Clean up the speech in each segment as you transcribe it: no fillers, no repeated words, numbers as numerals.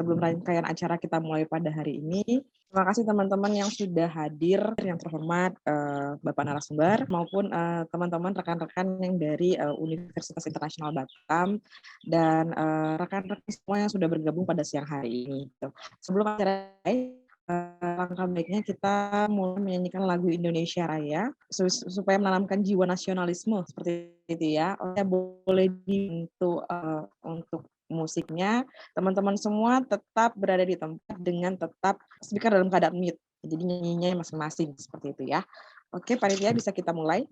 sebelum rangkaian acara kita mulai pada hari ini, terima kasih teman-teman yang sudah hadir, yang terhormat Bapak narasumber maupun teman-teman rekan-rekan yang dari Universitas Internasional Batam dan rekan-rekan semua yang sudah bergabung pada siang hari ini. Sebelum acara langkah baiknya kita mulai menyanyikan lagu Indonesia Raya supaya menanamkan jiwa nasionalisme seperti itu ya. Boleh dibantu untuk musiknya, teman-teman semua tetap berada di tempat dengan tetap speaker dalam keadaan mute. Jadi nyanyinya masing-masing seperti itu ya. Oke, panitia bisa kita mulai.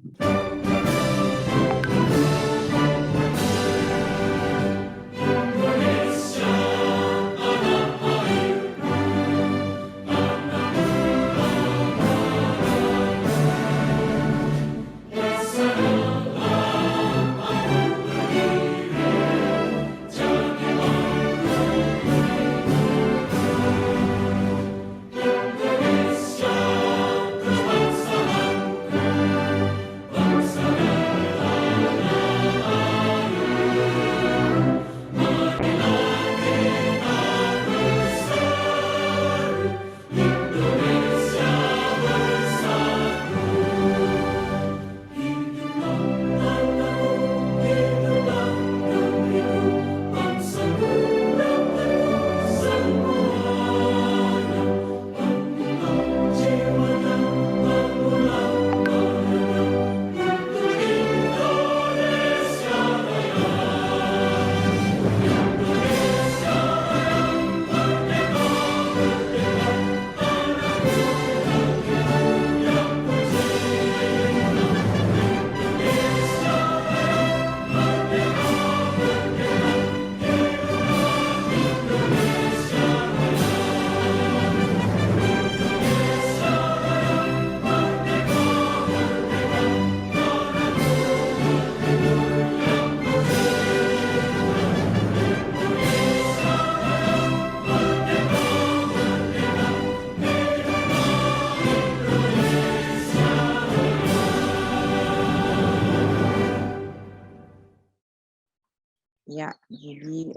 Ya, jadi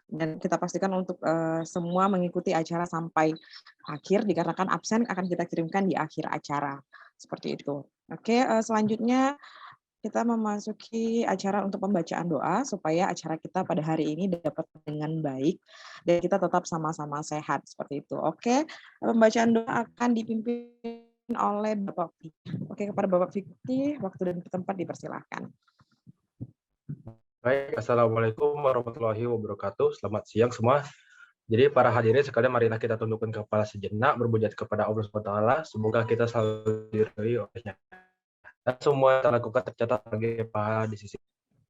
dan kita pastikan untuk semua mengikuti acara sampai akhir, dikarenakan absen akan kita kirimkan di akhir acara, seperti itu. Oke, selanjutnya kita memasuki acara untuk pembacaan doa supaya acara kita pada hari ini dapat dengan baik dan kita tetap sama-sama sehat, seperti itu. Oke, pembacaan doa akan dipimpin oleh Bapak Fikri. Oke, kepada Bapak Fikri, waktu dan tempat dipersilahkan. Baik, Assalamualaikum warahmatullahi wabarakatuh. Selamat siang semua. Jadi para hadirin sekalian, marilah kita tundukkan kepala sejenak, bermunajat kepada Allah SWT. Semoga kita selalu diridhoi olehnya. Dan semua yang lakukan tercatat sebagai pahala di sisi.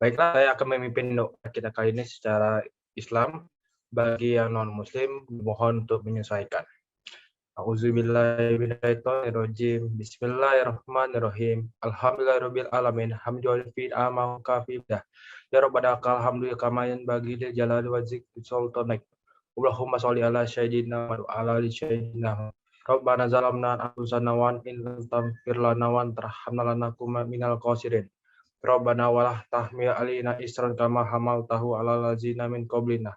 Baiklah, saya akan memimpin doa kita kali ini secara Islam. Bagi yang non-Muslim, mohon untuk menyesuaikan. A'udzubillahiminasyaitonirrajim. Bismillahirrahmanirrahim. Alhamdulillahirabbil alamin. Hamdulillah fil amau kafidah. Ya Rabbana lakal hamdu kama yanbaghi lil jalali wa dzikri sultanik. Allahumma sholli ala sayyidina wa ala ali sayyidina. Rabbana zalamna anfusana wa in lam taghfir lana wa tarhamna lanakunanna minal khasirin. Rabbana walah tahmil alaina isran kama hamaltahu ala allazina min qablina.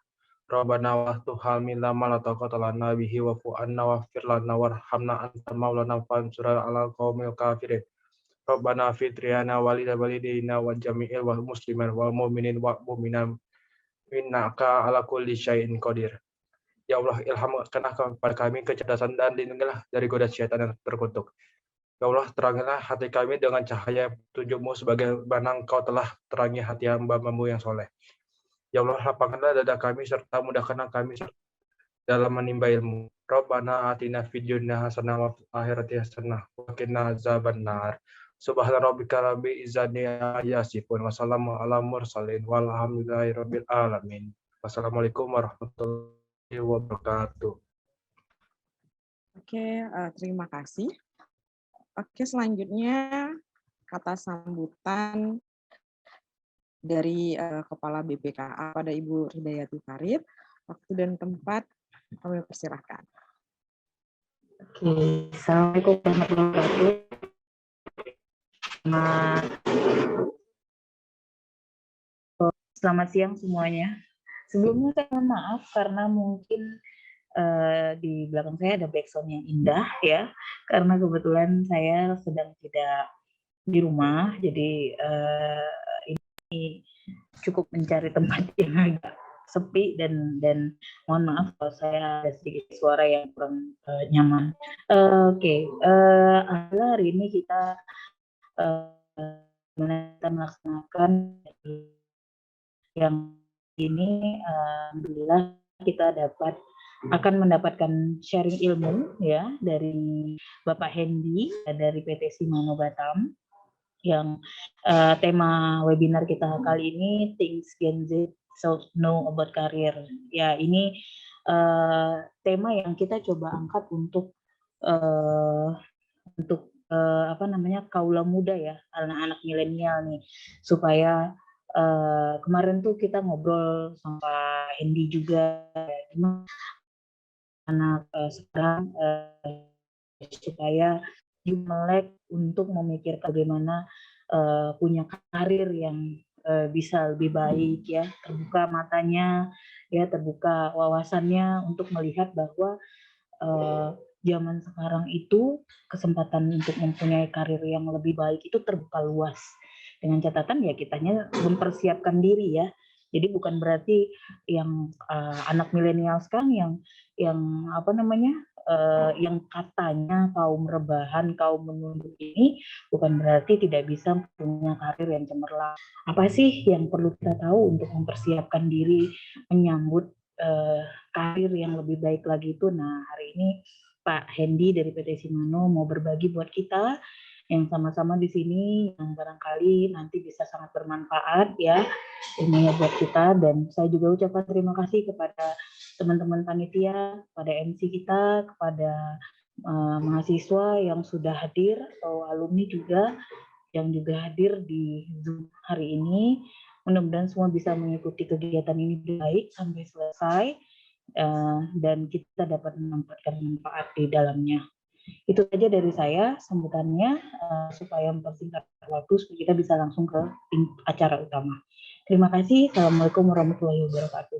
Rabbana wa tuhamilna ma la taqata lana bihi wa fu'anna waghfir lana warhamna anta maulana fansurna ala qaumil kafirin. Rabbana fitriyana walidina wa jami'il wal muslimin wal mu'minin wa mu'minat innaka ala kulli syai'in qadir. Ya Allah, ilhamkanlah kepada kami kecerdasan dan lindungilah dari godaan syaitan yang terkutuk. Ya Allah, terangilah hati kami dengan cahaya petunjuk-Mu sebagaimana Engkau telah terangi hati hamba-Mu yang soleh. Ya Allah, lapangkanlah dada kami serta mudahkanlah kami dalam menimba ilmu. Rabbana atina fid dunya hasanah wa fil akhirati hasanah wa qina azabannar. Subhana rabbika rabbil izzati amma yasifun wa salamun alal mursalin walhamdulillahi rabbil alamin. Wassalamualaikum warahmatullahi wabarakatuh. Oke, terima kasih. Oke, selanjutnya kata sambutan dari Kepala BPKA pada Ibu Hidayati Farid. Waktu dan tempat kami persilahkan. Oke, Assalamualaikum warahmatullahi wabarakatuh. Selamat siang semuanya. Sebelumnya saya mohon maaf karena mungkin di belakang saya ada background yang indah ya, karena kebetulan saya sedang tidak di rumah, jadi ini cukup mencari tempat yang agak sepi dan mohon maaf kalau saya ada sedikit suara yang kurang nyaman. Oke. Hari ini kita melaksanakan yang ini, alhamdulillah kita akan mendapatkan sharing ilmu ya dari Bapak Hendy dari PT Shimano Batam, yang tema webinar kita kali ini Things Gen Z Should Know About Career. Ya, ini tema yang kita coba angkat untuk kaula muda ya, anak-anak milenial nih, supaya kemarin tuh kita ngobrol sama Pak Hendy juga, anak sekarang supaya melek untuk memikirkan bagaimana punya karir yang bisa lebih baik ya, terbuka matanya ya, terbuka wawasannya untuk melihat bahwa zaman sekarang itu kesempatan untuk mempunyai karir yang lebih baik itu terbuka luas, dengan catatan ya kitanya mempersiapkan diri ya. Jadi bukan berarti yang anak milenial sekarang yang yang katanya kaum rebahan, kaum menunduk ini bukan berarti tidak bisa punya karir yang cemerlang. Apa sih yang perlu kita tahu untuk mempersiapkan diri menyambut karir yang lebih baik lagi itu? Nah, hari ini Pak Hendy dari PT Shimano mau berbagi buat kita yang sama-sama di sini, yang barangkali nanti bisa sangat bermanfaat ya ilmunya buat kita. Dan saya juga ucapkan terima kasih kepada teman-teman panitia, kepada MC kita, kepada mahasiswa yang sudah hadir atau alumni juga yang juga hadir di Zoom hari ini. Mudah-mudahan semua bisa mengikuti kegiatan ini baik sampai selesai dan kita dapat mendapatkan manfaat di dalamnya. Itu saja dari saya sambutannya, supaya mempersingkat waktu supaya kita bisa langsung ke acara utama. Terima kasih. Assalamualaikum warahmatullahi wabarakatuh.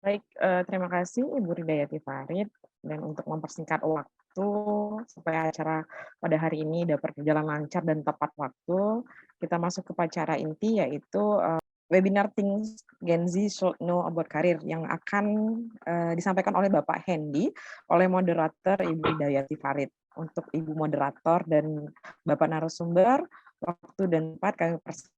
Baik, terima kasih Ibu Ridayati Farid. Dan untuk mempersingkat waktu supaya acara pada hari ini dapat berjalan lancar dan tepat waktu, kita masuk ke acara inti, yaitu webinar Things Gen Z Should Know About Career yang akan disampaikan oleh Bapak Hendy oleh moderator Ibu Ridayati Farid. Untuk Ibu moderator dan Bapak narasumber, waktu dan tempat kami persilakan.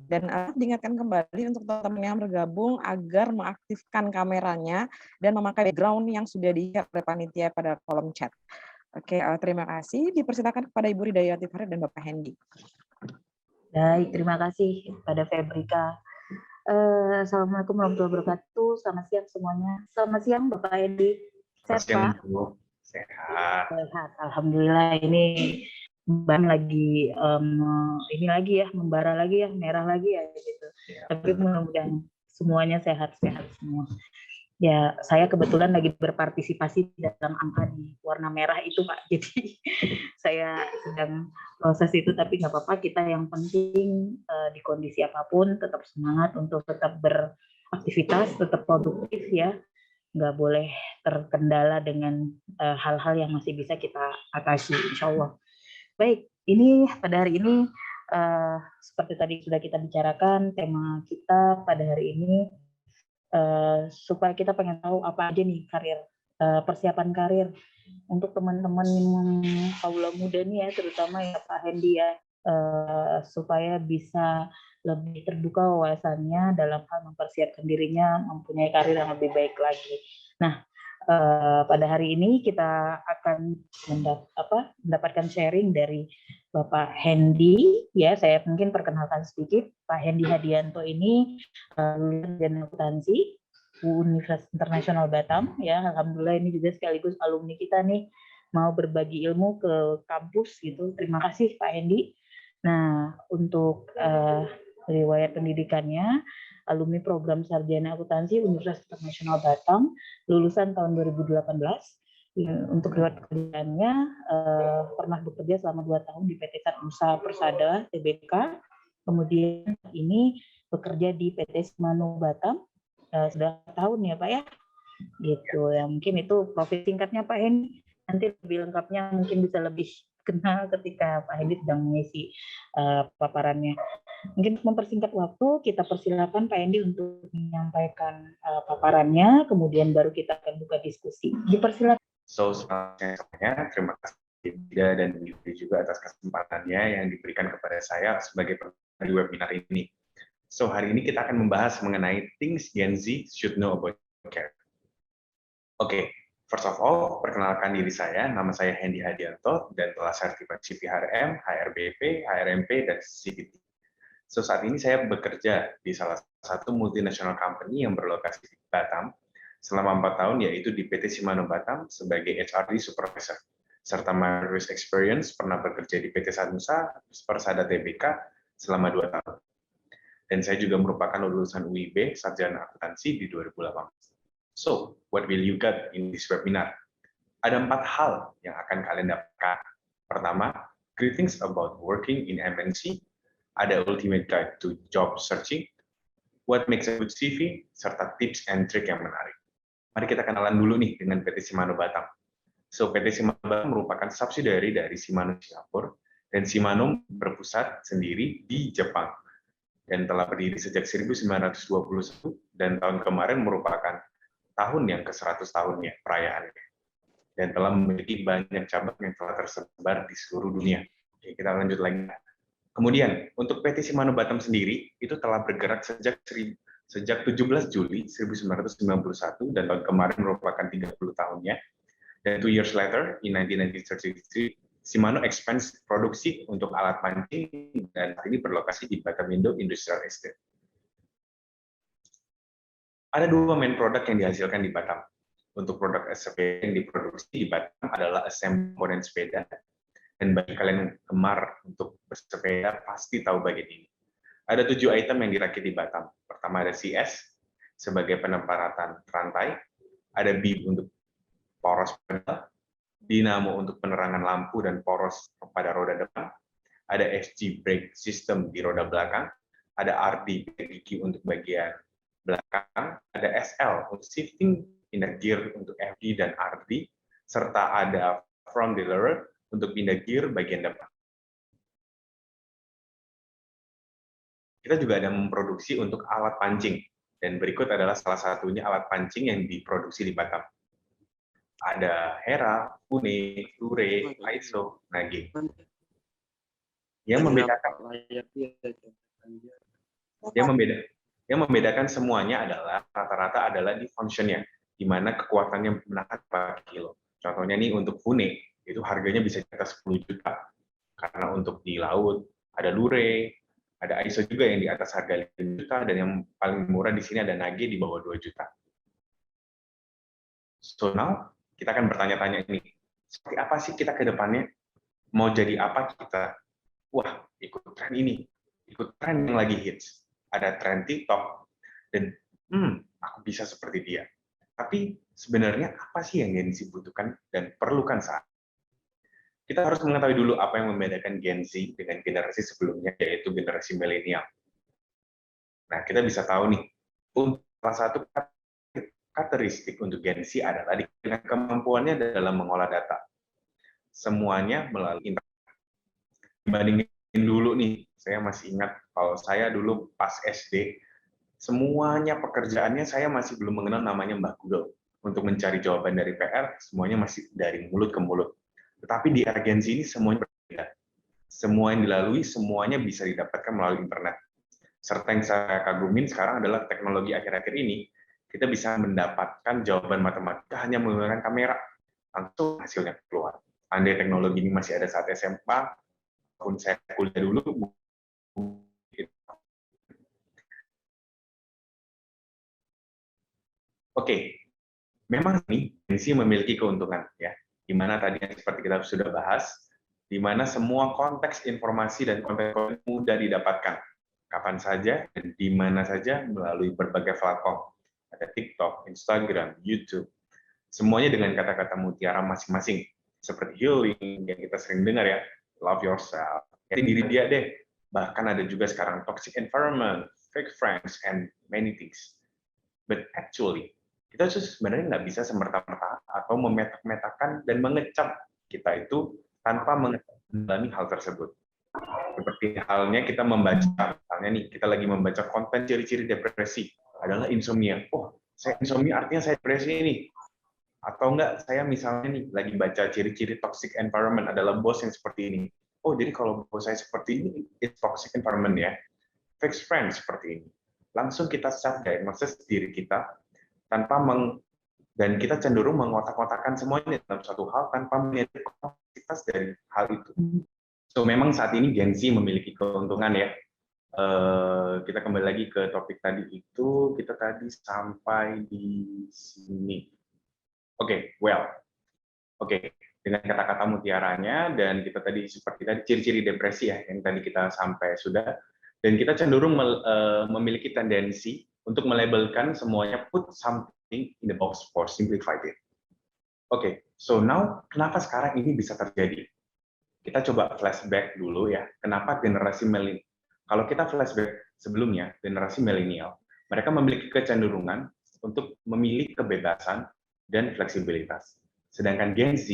Dan diingatkan kembali untuk teman-teman yang bergabung agar mengaktifkan kameranya dan memakai background yang sudah di-share oleh panitia pada kolom chat. Oke, terima kasih. Dipersilakan kepada Ibu Ridayati Farid dan Bapak Hendy. Baik, terima kasih pada Febrika. Assalamualaikum warahmatullahi wabarakatuh. Selamat siang semuanya. Selamat siang Bapak Hendy. Sehat Pak? Sehat. Sehat. Alhamdulillah. Ini ban lagi ini lagi ya, membara lagi ya, merah lagi ya gitu. Ya, tapi mudah-mudahan semuanya sehat-sehat semua. Ya, saya kebetulan lagi berpartisipasi dalam angka di warna merah itu Pak. Jadi saya sedang proses itu, tapi nggak apa-apa. Kita yang penting di kondisi apapun tetap semangat untuk tetap beraktivitas, tetap produktif ya. Nggak boleh terkendala dengan hal-hal yang masih bisa kita atasi, insya Allah. Baik, ini pada hari ini seperti tadi sudah kita bicarakan, tema kita pada hari ini supaya kita pengen tahu apa aja nih karir, persiapan karir untuk teman-teman yang kaula muda nih ya, terutama ya Pak Hendy ya, supaya bisa lebih terbuka wawasannya dalam hal mempersiapkan dirinya mempunyai karir yang lebih baik lagi. Nah, pada hari ini kita akan mendapatkan sharing dari Bapak Hendy ya. Saya mungkin perkenalkan sedikit. Pak Hendy Hadianto ini lulusan akuntansi Universitas Internasional Batam ya. Alhamdulillah ini juga sekaligus alumni kita nih, mau berbagi ilmu ke kampus gitu. Terima kasih Pak Hendy. Nah, untuk riwayat pendidikannya, alumni program sarjana akuntansi Universitas Internasional Batam, lulusan tahun 2018. Untuk riwayat pekerjaannya pernah bekerja selama 2 tahun di PT Satnusa Persada Tbk, kemudian ini bekerja di PT Shimano Batam sudah tahun ya Pak ya, gitu ya. Mungkin itu profil singkatnya Pak Hendy. Nanti lebih lengkapnya mungkin bisa lebih kenal ketika Pak Hendy sedang mengisi paparannya. Mungkin mempersingkat waktu, kita persilakan Pak Hendy untuk menyampaikan paparannya, kemudian baru kita akan buka diskusi. Dipersilakan. So, semuanya, terima kasih Ida dan Yudi juga atas kesempatannya yang diberikan kepada saya sebagai peserta di webinar ini. So, hari ini kita akan membahas mengenai things Gen Z should know about care. Oke, first of all, perkenalkan diri saya, nama saya Hendy Hadianto, dan telah sertifikat CPHRM, HRBP, HRMP, dan CPT. So, saat ini saya bekerja di salah satu multinational company yang berlokasi di Batam selama 4 tahun, yaitu di PT Shimano Batam sebagai HRD Supervisor. Serta my risk experience pernah bekerja di PT Sanusa, Persada Tbk selama 2 tahun. Dan saya juga merupakan lulusan UIB, Sarjana Akuntansi di 2018. So, what will you get in this webinar? Ada 4 hal yang akan kalian dapatkan. Pertama, greetings about working in MNC, ada ultimate guide to job searching, what makes a good CV, serta tips and trick yang menarik. Mari kita kenalan dulu nih dengan PT Shimano Batam. So, PT Shimano Batam merupakan subsidiary dari Shimano Singapura, dan Shimano berpusat sendiri di Jepang, dan telah berdiri sejak 1921, dan tahun kemarin merupakan tahun yang ke-100 tahunnya perayaannya, dan telah memiliki banyak cabang yang telah tersebar di seluruh dunia. Oke, kita lanjut lagi. Kemudian, untuk PT Shimano Batam sendiri, itu telah bergerak sejak 17 Juli 1991, dan tahun kemarin merupakan 30 tahunnya. Dan 2 years later, in 1933, Shimano expands produksi untuk alat pancing, dan saat ini berlokasi di Batamindo Industrial Estate. Ada 2 main produk yang dihasilkan di Batam. Untuk produk sepeda yang diproduksi di Batam adalah assembly komponen sepeda. Dan bagi kalian yang gemar untuk bersepeda, pasti tahu bagian ini. Ada 7 item yang dirakit di Batam. Pertama ada CS, sebagai penempatan rantai. Ada B untuk poros pedal. Dinamo untuk penerangan lampu dan poros pada roda depan. Ada SG brake system di roda belakang. Ada RD PDQ untuk bagian belakang. Ada SL untuk shifting in the gear untuk FD dan RD. Serta ada front delivery untuk pindah gear bagian depan. Kita juga ada memproduksi untuk alat pancing, dan berikut adalah salah satunya alat pancing yang diproduksi di Batam. Ada Hera, Pune, Lure, ISO, Nage. Yang membedakan semuanya adalah rata-rata adalah di functionnya, di mana kekuatannya menahan 4 kilo. Contohnya nih untuk Pune, itu harganya bisa di atas 10 juta. Karena untuk di laut, ada Lure, ada ISO juga yang di atas harga 5 juta, dan yang paling murah di sini ada Nage di bawah 2 juta. So now, kita akan bertanya-tanya ini, seperti apa sih kita ke depannya? Mau jadi apa kita? Wah, ikut tren ini, ikut tren yang lagi hits. Ada tren TikTok, dan aku bisa seperti dia. Tapi sebenarnya apa sih yang Gen Z butuhkan dan perlukan saat? Kita harus mengetahui dulu apa yang membedakan Gen Z dengan generasi sebelumnya, yaitu generasi milenial. Nah, kita bisa tahu nih, salah satu karakteristik untuk Gen Z adalah dengan kemampuannya dalam mengolah data. Semuanya melalui internet. Dibandingin dulu nih, saya masih ingat kalau saya dulu pas SD, semuanya pekerjaannya saya masih belum mengenal namanya Mbak Google. Untuk mencari jawaban dari PR, semuanya masih dari mulut ke mulut. Tetapi di era Gen Z ini semuanya berbeda. Semua yang dilalui, semuanya bisa didapatkan melalui internet. Serta yang saya kagumin sekarang adalah teknologi akhir-akhir ini, kita bisa mendapatkan jawaban matematika hanya menggunakan kamera. Langsung hasilnya keluar. Andai teknologi ini masih ada saat SMA, pun saya kuliah dulu, oke, memang ini Gen Z memiliki keuntungan, ya. Di mana tadi seperti kita sudah bahas, di mana semua konteks informasi dan konten mudah didapatkan kapan saja dan di mana saja melalui berbagai platform. Ada TikTok, Instagram, YouTube. Semuanya dengan kata-kata mutiara masing-masing. Seperti healing yang kita sering dengar ya, love yourself. Jadi diri dia deh. Bahkan ada juga sekarang toxic environment, fake friends, and many things. But actually, kita sebenarnya nggak bisa semerta-merta atau memetak-metakan dan mengecap kita itu tanpa mendalami hal tersebut. Seperti halnya kita membaca, misalnya nih, kita lagi membaca konten ciri-ciri depresi, adalah insomnia. Oh, saya insomnia artinya saya depresi ini. Atau enggak, saya misalnya nih, lagi baca ciri-ciri toxic environment, adalah bos yang seperti ini. Oh, jadi kalau bos saya seperti ini, it's toxic environment ya. Fixed friend seperti ini. Langsung kita self-diagnosis diri kita, tanpa dan kita cenderung mengotak-otakkan semuanya dalam satu hal tanpa melihat kompleksitas dari hal itu. So memang saat ini Gen Z memiliki keuntungan ya. Kita kembali lagi ke topik tadi itu, kita tadi sampai di sini. Oke, dengan kata-kata mutiaranya, dan kita tadi seperti tadi ciri-ciri depresi ya, yang tadi kita sampai sudah, dan kita cenderung memiliki tendensi untuk melabelkan semuanya, put something in the box for simplified it. Oke, so now kenapa sekarang ini bisa terjadi? Kita coba flashback dulu ya, kenapa generasi milenial. Kalau kita flashback sebelumnya, generasi milenial, mereka memiliki kecenderungan untuk memilih kebebasan dan fleksibilitas. Sedangkan Gen Z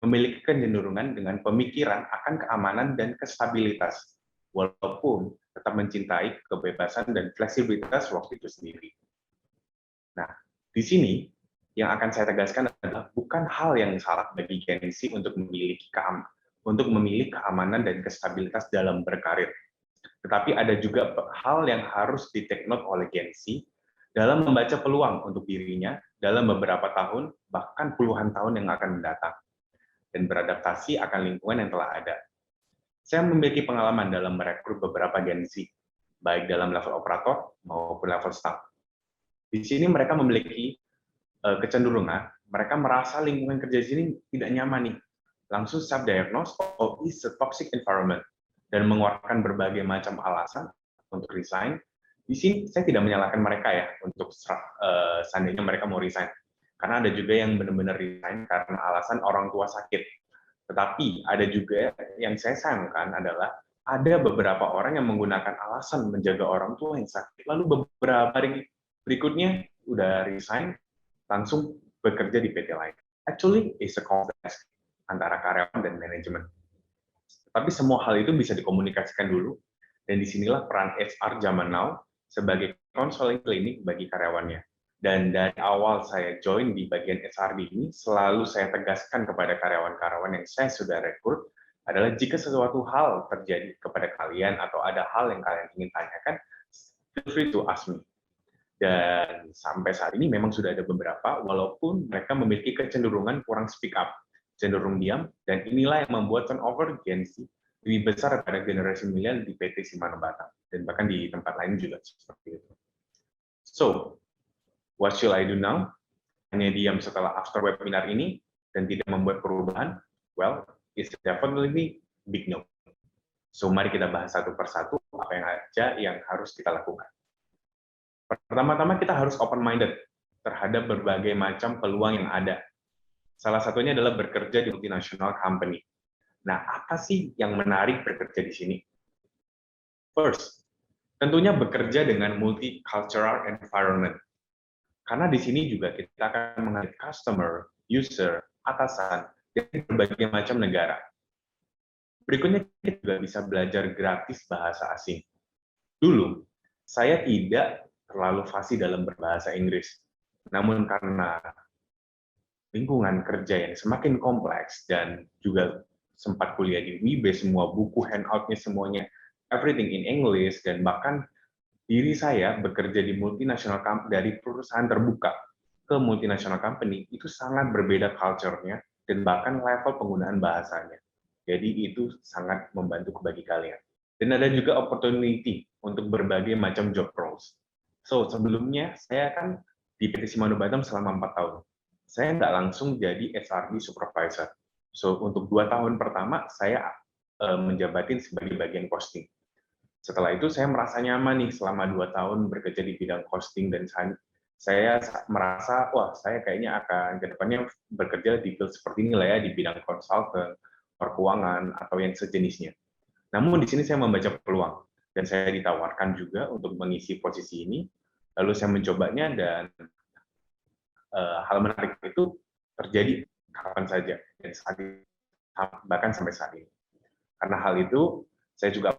memiliki kecenderungan dengan pemikiran akan keamanan dan kestabilitas, walaupun tetap mencintai kebebasan dan fleksibilitas waktu itu sendiri. Nah, di sini yang akan saya tegaskan adalah bukan hal yang salah bagi Gen Z untuk memilih keamanan dan kestabilitas dalam berkarir. Tetapi ada juga hal yang harus di-take note oleh Gen Z dalam membaca peluang untuk dirinya dalam beberapa tahun, bahkan puluhan tahun yang akan mendatang, dan beradaptasi akan lingkungan yang telah ada. Saya memiliki pengalaman dalam merekrut beberapa Gen Z, baik dalam level operator maupun level staff. Di sini mereka memiliki kecenderungan, mereka merasa lingkungan kerja di sini tidak nyaman nih. Langsung self-diagnose, oh, it's a toxic environment, dan mengeluarkan berbagai macam alasan untuk resign. Di sini saya tidak menyalahkan mereka ya untuk seandainya mereka mau resign, karena ada juga yang benar-benar resign karena alasan orang tua sakit. Tetapi ada juga yang saya sayangkan adalah ada beberapa orang yang menggunakan alasan menjaga orang tua yang sakit, lalu beberapa hari berikutnya udah resign, langsung bekerja di PT lain. Actually, it's a complex antara karyawan dan manajemen. Tapi semua hal itu bisa dikomunikasikan dulu, dan disinilah peran HR zaman now sebagai counseling klinik bagi karyawannya. Dan dari awal saya join di bagian HRD ini, selalu saya tegaskan kepada karyawan-karyawan yang saya sudah rekrut, adalah jika sesuatu hal terjadi kepada kalian atau ada hal yang kalian ingin tanyakan, feel free to ask me. Dan sampai saat ini memang sudah ada beberapa, walaupun mereka memiliki kecenderungan kurang speak up, cenderung diam, dan inilah yang membuat turnover Gen Z lebih besar pada generasi milenial di PT Shimano Batam, dan bahkan di tempat lain juga seperti itu. So, what should I do now? Hanya diam setelah after webinar ini dan tidak membuat perubahan? Well, it's definitely big no. So, mari kita bahas satu persatu apa yang aja yang harus kita lakukan. Pertama-tama kita harus open-minded terhadap berbagai macam peluang yang ada. Salah satunya adalah bekerja di multinational company. Nah, apa sih yang menarik bekerja di sini? First, tentunya bekerja dengan multicultural environment. Karena di sini juga kita akan menghadapi customer, user, atasan, dari berbagai macam negara. Berikutnya, kita juga bisa belajar gratis bahasa asing. Dulu, saya tidak terlalu fasih dalam berbahasa Inggris. Namun karena lingkungan kerja yang semakin kompleks dan juga sempat kuliah di WIB, semua buku handout-nya semuanya everything in English, dan bahkan diri saya bekerja di multinational company, dari perusahaan terbuka ke multinational company, itu sangat berbeda culture-nya dan bahkan level penggunaan bahasanya. Jadi itu sangat membantu bagi kalian. Dan ada juga opportunity untuk berbagai macam job roles. So sebelumnya saya kan di PT Shimano Batam selama 4 tahun. Saya nggak langsung jadi HRD supervisor. So untuk 2 tahun pertama saya menjabatin sebagai bagian costing. Setelah itu saya merasa nyaman nih selama 2 tahun bekerja di bidang costing, dan saya merasa wah saya kayaknya akan ke depannya bekerja di field seperti ini lah ya, di bidang konsultan, perkeuangan atau yang sejenisnya. Namun di sini saya membaca peluang dan saya ditawarkan juga untuk mengisi posisi ini Lalu saya mencobanya dan hal menarik itu terjadi kapan saja dan bahkan sampai saat ini. Karena hal itu saya juga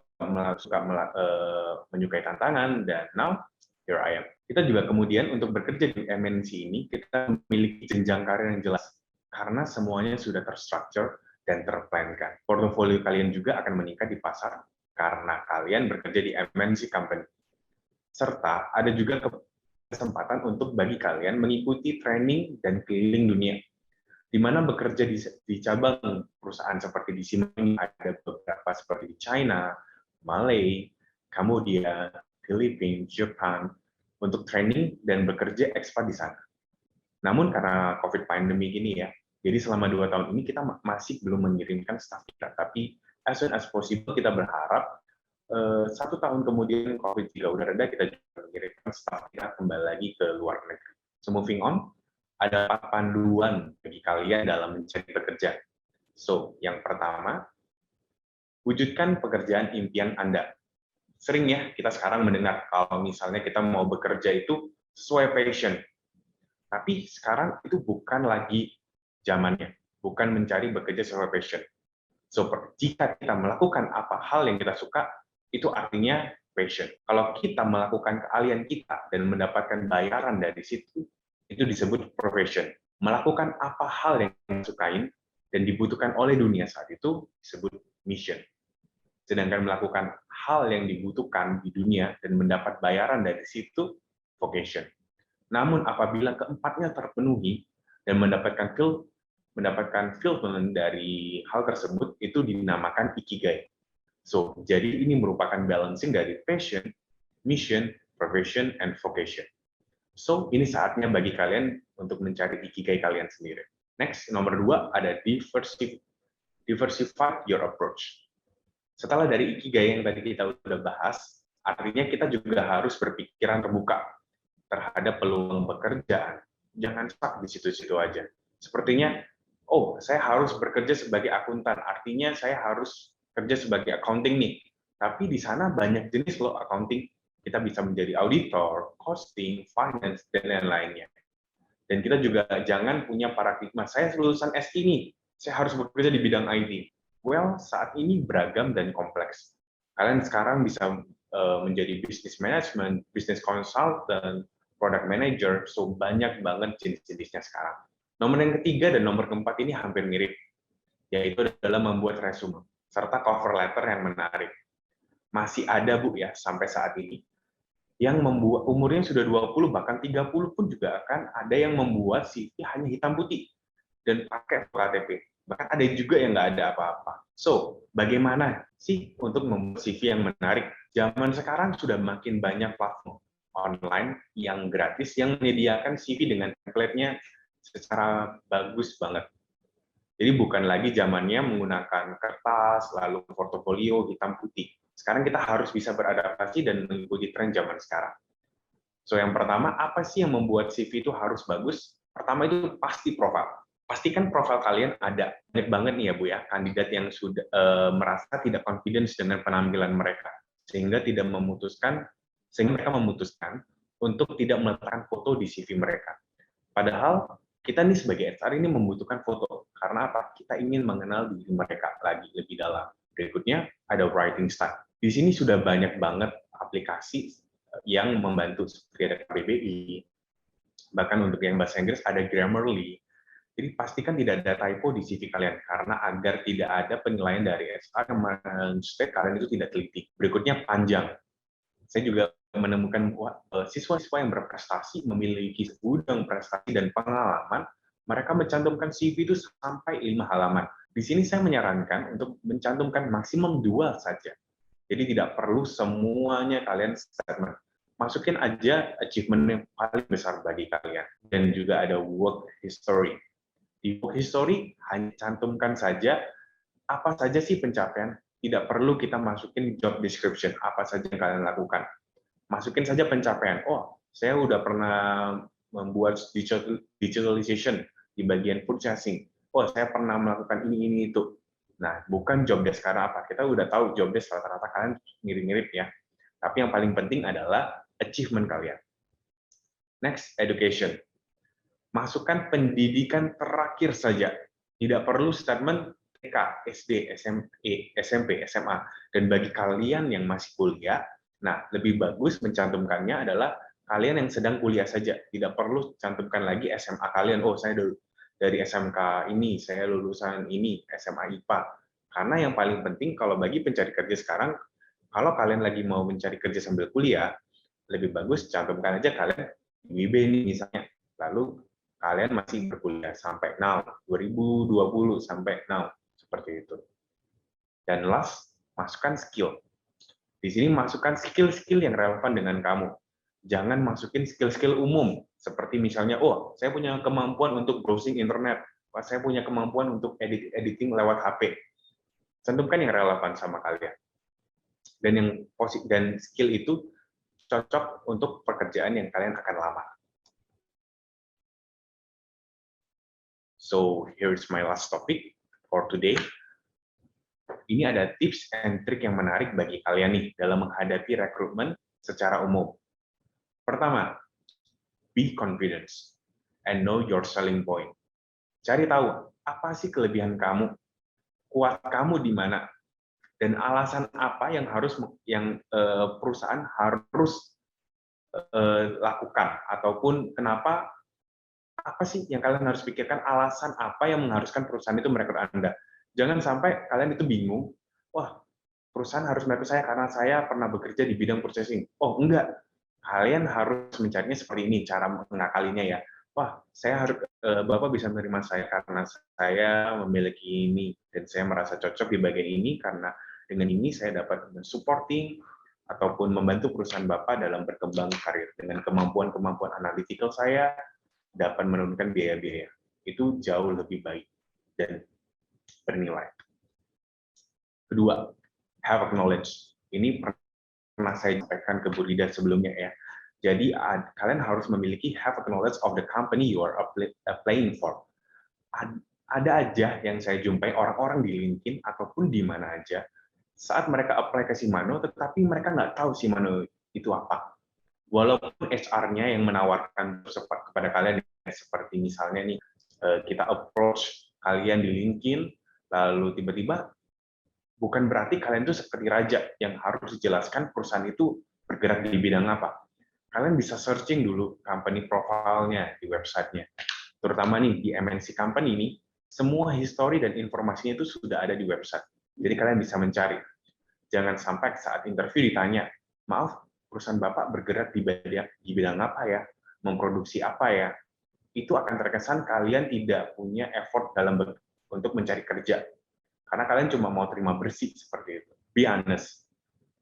menyukai tantangan dan now here I am. Kita juga kemudian untuk bekerja di MNC ini kita memiliki jenjang karir yang jelas karena semuanya sudah terstruktur dan terplankan. Portofolio kalian juga akan meningkat di pasar karena kalian bekerja di MNC company. Serta ada juga kesempatan untuk bagi kalian mengikuti training dan keliling dunia. Di mana bekerja di cabang perusahaan seperti di sini ada beberapa seperti di China, Malay, Kamboja, Filipina, Jepang untuk training dan bekerja ekspat di sana. Namun karena COVID pandemi gini ya, jadi selama 2 tahun ini kita masih belum mengirimkan staf kita, tapi as soon as possible kita berharap 1 tahun kemudian COVID juga udah reda, kita juga mengirimkan staf kita kembali lagi ke luar negeri. So moving on, ada panduan bagi kalian dalam mencari pekerja. So, yang pertama, wujudkan pekerjaan impian Anda. Sering ya kita sekarang mendengar kalau misalnya kita mau bekerja itu sesuai passion. Tapi sekarang itu bukan lagi zamannya, bukan mencari bekerja sesuai passion. So, jika kita melakukan apa hal yang kita suka, itu artinya passion. Kalau kita melakukan keahlian kita dan mendapatkan bayaran dari situ, itu disebut profession. Melakukan apa hal yang kita sukain dan dibutuhkan oleh dunia saat itu disebut mission. Sedangkan melakukan hal yang dibutuhkan di dunia dan mendapat bayaran dari situ, vocation. Namun apabila keempatnya terpenuhi dan mendapatkan fulfillment dari hal tersebut, itu dinamakan ikigai. So, jadi ini merupakan balancing dari passion, mission, profession, and vocation. So, ini saatnya bagi kalian untuk mencari ikigai kalian sendiri. Next, nomor 2 ada diversify your approach. Setelah dari ikigai yang tadi kita udah bahas, artinya kita juga harus berpikiran terbuka terhadap peluang pekerjaan. Jangan stuck di situ-situ aja. Sepertinya, oh, saya harus bekerja sebagai akuntan, artinya saya harus kerja sebagai accounting nih. Tapi di sana banyak jenis loh accounting. Kita bisa menjadi auditor, costing, finance, dan lain-lainnya. Dan kita juga jangan punya paradigma, saya lulusan SI nih, saya harus bekerja di bidang IT. Well, saat ini beragam dan kompleks. Kalian sekarang bisa menjadi business management, business consultant, product manager, so banyak banget jenis-jenisnya sekarang. Nomor yang ketiga dan nomor keempat ini hampir mirip, yaitu adalah membuat resume, serta cover letter yang menarik. Masih ada, Bu, ya, sampai saat ini, yang membuat umurnya sudah 20, bahkan 30 pun juga akan ada yang membuat CV hanya hitam putih dan pakai KTP. Bahkan ada juga yang nggak ada apa-apa. So, bagaimana sih untuk membuat CV yang menarik? Zaman sekarang sudah makin banyak platform online yang gratis yang menyediakan CV dengan template-nya secara bagus banget. Jadi bukan lagi zamannya menggunakan kertas, lalu portofolio hitam putih. Sekarang kita harus bisa beradaptasi dan mengikuti tren zaman sekarang. So, yang pertama, apa sih yang membuat CV itu harus bagus? Pertama itu pasti profil. Pastikan profil kalian ada. Banyak banget nih ya, Bu, ya, kandidat yang sudah merasa tidak confidence dengan penampilan mereka, sehingga mereka memutuskan untuk tidak meletakkan foto di CV mereka. Padahal kita nih sebagai HR ini membutuhkan foto. Karena apa? Kita ingin mengenal diri mereka lagi lebih dalam. Berikutnya ada writing style. Di sini sudah banyak banget aplikasi yang membantu, seperti ada KBBI, bahkan untuk yang bahasa Inggris ada Grammarly. Jadi pastikan tidak ada typo di CV kalian, karena agar tidak ada penilaian dari HR yang mensuspek kalian itu tidak teliti. Berikutnya panjang. Saya juga menemukan siswa-siswa yang berprestasi, memiliki segudang prestasi dan pengalaman, mereka mencantumkan CV itu sampai 5 halaman. Di sini saya menyarankan untuk mencantumkan maksimum 2 saja. Jadi tidak perlu semuanya kalian statement. Masukin aja achievement yang paling besar bagi kalian. Dan juga ada work history. Di work history, hanya cantumkan saja apa saja sih pencapaian. Tidak perlu kita masukin job description, apa saja yang kalian lakukan. Masukin saja pencapaian. Oh, saya udah pernah membuat digitalization di bagian purchasing. Oh, saya pernah melakukan ini, itu. Nah, bukan job desk karena apa? Kita udah tahu job desk rata-rata kalian mirip-mirip ya. Tapi yang paling penting adalah achievement kalian. Next, education. Masukkan pendidikan terakhir saja. Tidak perlu statement TK, SD, SMP, SMA. Dan bagi kalian yang masih kuliah, nah lebih bagus mencantumkannya adalah kalian yang sedang kuliah saja. Tidak perlu cantumkan lagi SMA kalian. Oh, saya dari SMK ini, saya lulusan ini, SMA IPA. Karena yang paling penting kalau bagi pencari kerja sekarang, kalau kalian lagi mau mencari kerja sambil kuliah, lebih bagus cantumkan aja kalian WIB ini misalnya. Lalu kalian masih berkuliah sampai now, 2020 sampai now, seperti itu. Dan last, masukkan skill. Di sini masukkan skill-skill yang relevan dengan kamu. Jangan masukin skill-skill umum, seperti misalnya, oh, saya punya kemampuan untuk browsing internet, saya punya kemampuan untuk editing lewat HP. Cantumkan yang relevan sama kalian. Dan skill itu cocok untuk pekerjaan yang kalian akan lamar. So here's my last topic for today. Ini ada tips and trik yang menarik bagi kalian nih dalam menghadapi rekrutmen secara umum. Pertama, be confident and know your selling point. Cari tahu apa sih kelebihan kamu, kuat kamu di mana, dan alasan apa yang perusahaan harus lakukan, ataupun kenapa, apa sih yang kalian harus pikirkan, alasan apa yang mengharuskan perusahaan itu merekrut Anda. Jangan sampai kalian itu bingung, wah, perusahaan harus merekrut saya karena saya pernah bekerja di bidang purchasing. Oh, enggak. Kalian harus mencarinya seperti ini, cara mengakalinya ya. Wah, Bapak bisa menerima saya karena saya memiliki ini, dan saya merasa cocok di bagian ini, karena dengan ini saya dapat supporting ataupun membantu perusahaan Bapak dalam berkembang karir. Dengan kemampuan-kemampuan analytical saya, dapat menurunkan biaya-biaya. Itu jauh lebih baik dan bernilai. Kedua, have knowledge. Ini pernah saya sampaikan ke Bu Rida sebelumnya ya. Jadi kalian harus memiliki have knowledge of the company you are applying for. Ada aja yang saya jumpai orang-orang di LinkedIn ataupun di mana aja, saat mereka apply ke Shimano, tetapi mereka nggak tahu Shimano itu apa. Walaupun HR-nya yang menawarkan kepada kalian, seperti misalnya nih, kita approach kalian di LinkedIn, lalu tiba-tiba, bukan berarti kalian itu seperti raja yang harus dijelaskan perusahaan itu bergerak di bidang apa. Kalian bisa searching dulu company profile-nya di website-nya. Terutama nih di MNC company ini, semua history dan informasinya itu sudah ada di website. Jadi kalian bisa mencari. Jangan sampai saat interview ditanya, maaf, perusahaan Bapak bergerak di bidang apa ya? Memproduksi apa ya? Itu akan terkesan kalian tidak punya effort untuk mencari kerja. Karena kalian cuma mau terima bersih seperti itu. Be honest.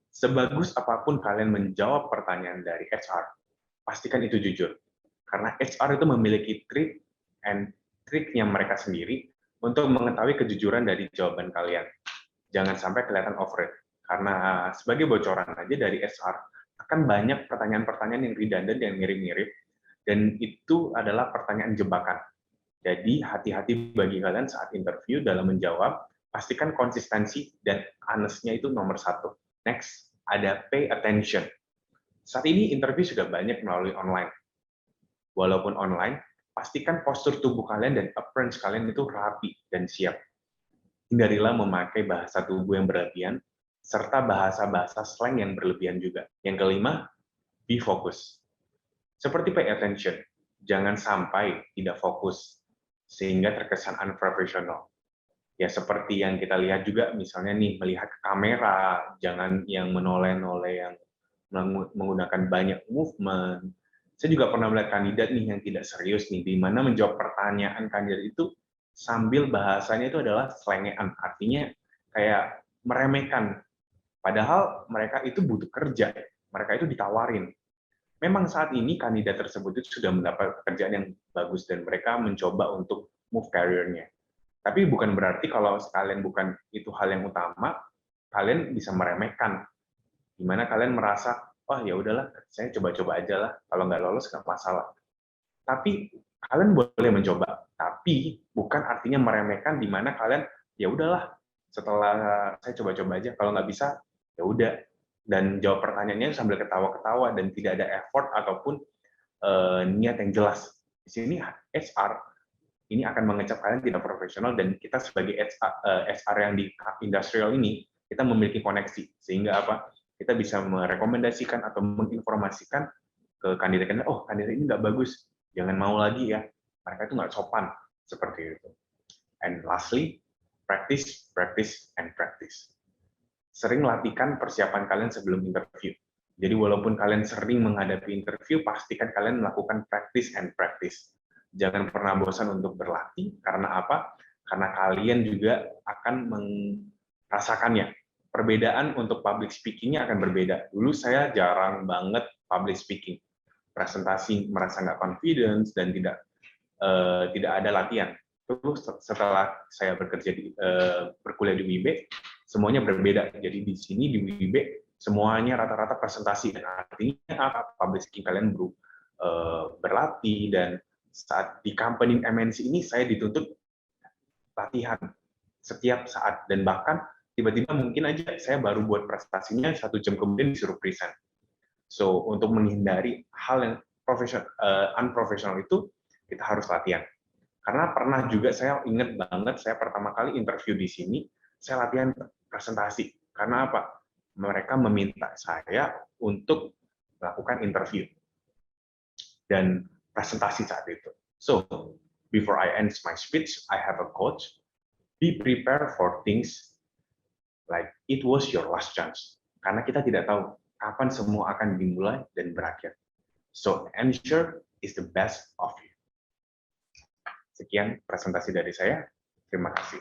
Sebagus apapun kalian menjawab pertanyaan dari HR, pastikan itu jujur. Karena HR itu memiliki triknya mereka sendiri untuk mengetahui kejujuran dari jawaban kalian. Jangan sampai kelihatan over it. Karena sebagai bocoran aja dari HR, akan banyak pertanyaan-pertanyaan yang redundant, yang mirip-mirip, dan itu adalah pertanyaan jebakan. Jadi hati-hati bagi kalian saat interview dalam menjawab, pastikan konsistensi dan honest-nya itu nomor 1. Next, ada pay attention. Saat ini interview sudah banyak melalui online. Walaupun online, pastikan postur tubuh kalian dan appearance kalian itu rapi dan siap. Hindarilah memakai bahasa tubuh yang berlebihan, serta bahasa-bahasa slang yang berlebihan juga. Yang kelima, be focus. Seperti pay attention, jangan sampai tidak fokus, sehingga terkesan unprofessional. Ya seperti yang kita lihat juga, misalnya nih, melihat ke kamera, jangan yang menoleh-noleh, yang menggunakan banyak movement. Saya juga pernah melihat kandidat nih yang tidak serius nih, di mana menjawab pertanyaan kandidat itu sambil bahasanya itu adalah selengean, artinya kayak meremehkan. Padahal mereka itu butuh kerja, mereka itu ditawarin. Memang saat ini kandidat tersebut itu sudah mendapat pekerjaan yang bagus dan mereka mencoba untuk move career-nya. Tapi bukan berarti kalau sekalian bukan itu hal yang utama, kalian bisa meremehkan. Di mana kalian merasa, wah ya udahlah, saya coba-coba aja lah, kalau nggak lolos nggak masalah. Tapi kalian boleh mencoba, tapi bukan artinya meremehkan di mana kalian ya udahlah, setelah saya coba-coba aja, kalau nggak bisa ya udah, dan jawab pertanyaannya sambil ketawa-ketawa dan tidak ada effort ataupun niat yang jelas. Di sini HR ini akan mengecap kalian tidak profesional, dan kita sebagai HR yang di industrial ini, kita memiliki koneksi, sehingga apa? Kita bisa merekomendasikan atau menginformasikan ke kandidat-kandidat, oh kandidat ini nggak bagus, jangan mau lagi ya, mereka itu nggak sopan, seperti itu. And lastly, practice, practice, and practice. Sering latihkan persiapan kalian sebelum interview. Jadi walaupun kalian sering menghadapi interview, pastikan kalian melakukan practice and practice. Jangan pernah bosan untuk berlatih, karena apa? Karena kalian juga akan merasakannya. Perbedaan untuk public speaking-nya akan berbeda. Dulu saya jarang banget public speaking. Presentasi merasa nggak confidence dan tidak ada latihan. Terus setelah saya berkuliah di WIB, semuanya berbeda. Jadi di sini di WIB semuanya rata-rata presentasi, dan artinya apa? Public speaking kalian berlatih, dan saat di company MNC ini saya dituntut latihan setiap saat, dan bahkan tiba-tiba mungkin aja saya baru buat presentasinya 1 jam kemudian disuruh present. So untuk menghindari hal yang unprofesional itu, kita harus latihan. Karena pernah juga saya ingat banget, saya pertama kali interview di sini, saya latihan presentasi. Karena apa? Mereka meminta saya untuk melakukan interview dan presentasi saat itu. So, before I end my speech, I have a quote. Be prepared for things like it was your last chance. Karena kita tidak tahu kapan semua akan dimulai dan berakhir. So, ensure is the best of you. Sekian presentasi dari saya. Terima kasih.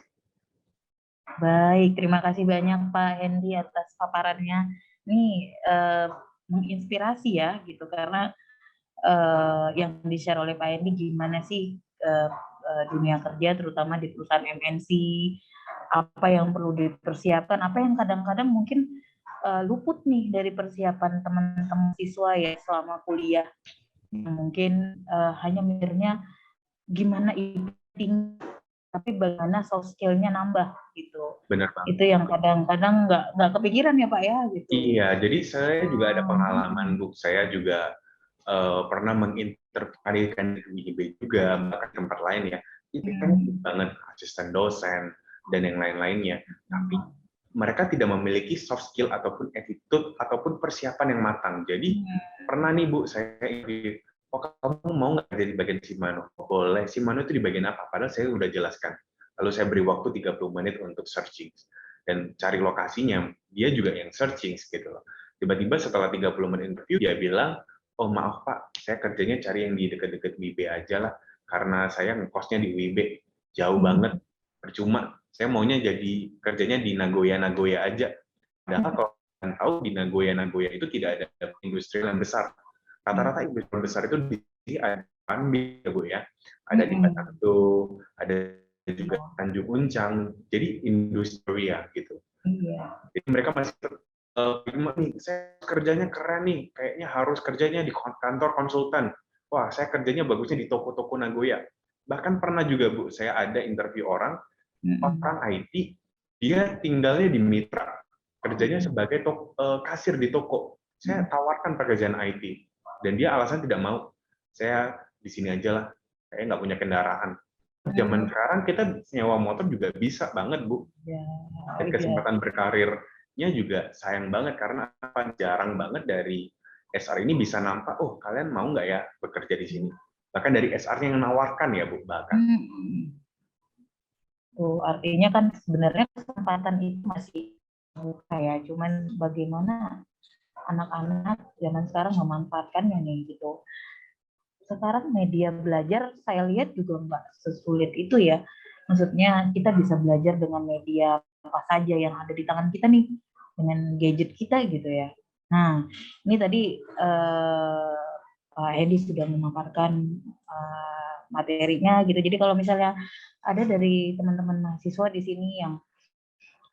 Baik, terima kasih banyak Pak Hendy atas paparannya. Ini menginspirasi ya, gitu, karena yang di-share oleh Pak Hendy gimana sih dunia kerja, terutama di perusahaan MNC, apa yang perlu dipersiapkan, apa yang kadang-kadang mungkin luput nih dari persiapan teman-teman siswa ya selama kuliah. Mungkin hanya mikirnya gimana tinggi, tapi bagaimana soft skill-nya nambah gitu. Benar banget. Itu yang kadang-kadang nggak kepikiran ya Pak ya gitu. Iya, jadi saya juga ada pengalaman, Bu. Saya juga pernah menginterview di IB juga, bahkan tempat lain ya. Itu kan banget asisten dosen dan yang lain-lainnya. Tapi mereka tidak memiliki soft skill ataupun attitude ataupun persiapan yang matang. Jadi pernah nih Bu, saya interview, oh kamu mau nggak jadi bagian Shimano? Boleh. Shimano itu di bagian apa? Padahal saya udah jelaskan. Lalu saya beri waktu 30 menit untuk searching dan cari lokasinya. Dia juga yang searching gitu loh. Tiba-tiba setelah 30 menit interview, dia bilang, oh maaf Pak, saya kerjanya cari yang di dekat-dekat WIB aja lah, karena saya ngekosnya di WIB, jauh banget, percuma. Saya maunya jadi kerjanya di Nagoya aja. Padahal kalau kalian tahu di Nagoya itu tidak ada industri yang besar. Rata-rata industri besar itu di ada Panbi ya Bu ya, ada di Batu, ada juga Tanjung Uncang, jadi industri ya gitu. Jadi mereka masih nih, saya kerjanya keren nih, kayaknya harus kerjanya di kantor konsultan. Wah, saya kerjanya bagusnya di toko-toko Nagoya. Bahkan pernah juga Bu, saya ada interview orang IT, dia tinggalnya di Mitra, kerjanya sebagai kasir di toko. Saya tawarkan pekerjaan IT, dan dia alasan tidak mau. Saya di sini aja lah, saya nggak punya kendaraan. Zaman sekarang kita nyewa motor juga bisa banget Bu. Dan kesempatan berkarirnya juga sayang banget, karena apa, jarang banget dari SR ini bisa nampak, oh kalian mau nggak ya bekerja di sini. Bahkan dari SR-nya yang menawarkan ya Bu, bahkan. Tuh, artinya kan sebenarnya kesempatan itu masih buka ya, cuman bagaimana anak-anak zaman sekarang memanfaatkannya nih gitu. Sekarang media belajar saya lihat juga nggak sesulit itu ya. Maksudnya kita bisa belajar dengan media apa saja yang ada di tangan kita nih, dengan gadget kita gitu ya. Nah, ini tadi Pak Hendy sudah memaparkan materinya gitu. Jadi kalau misalnya ada dari teman-teman mahasiswa di sini yang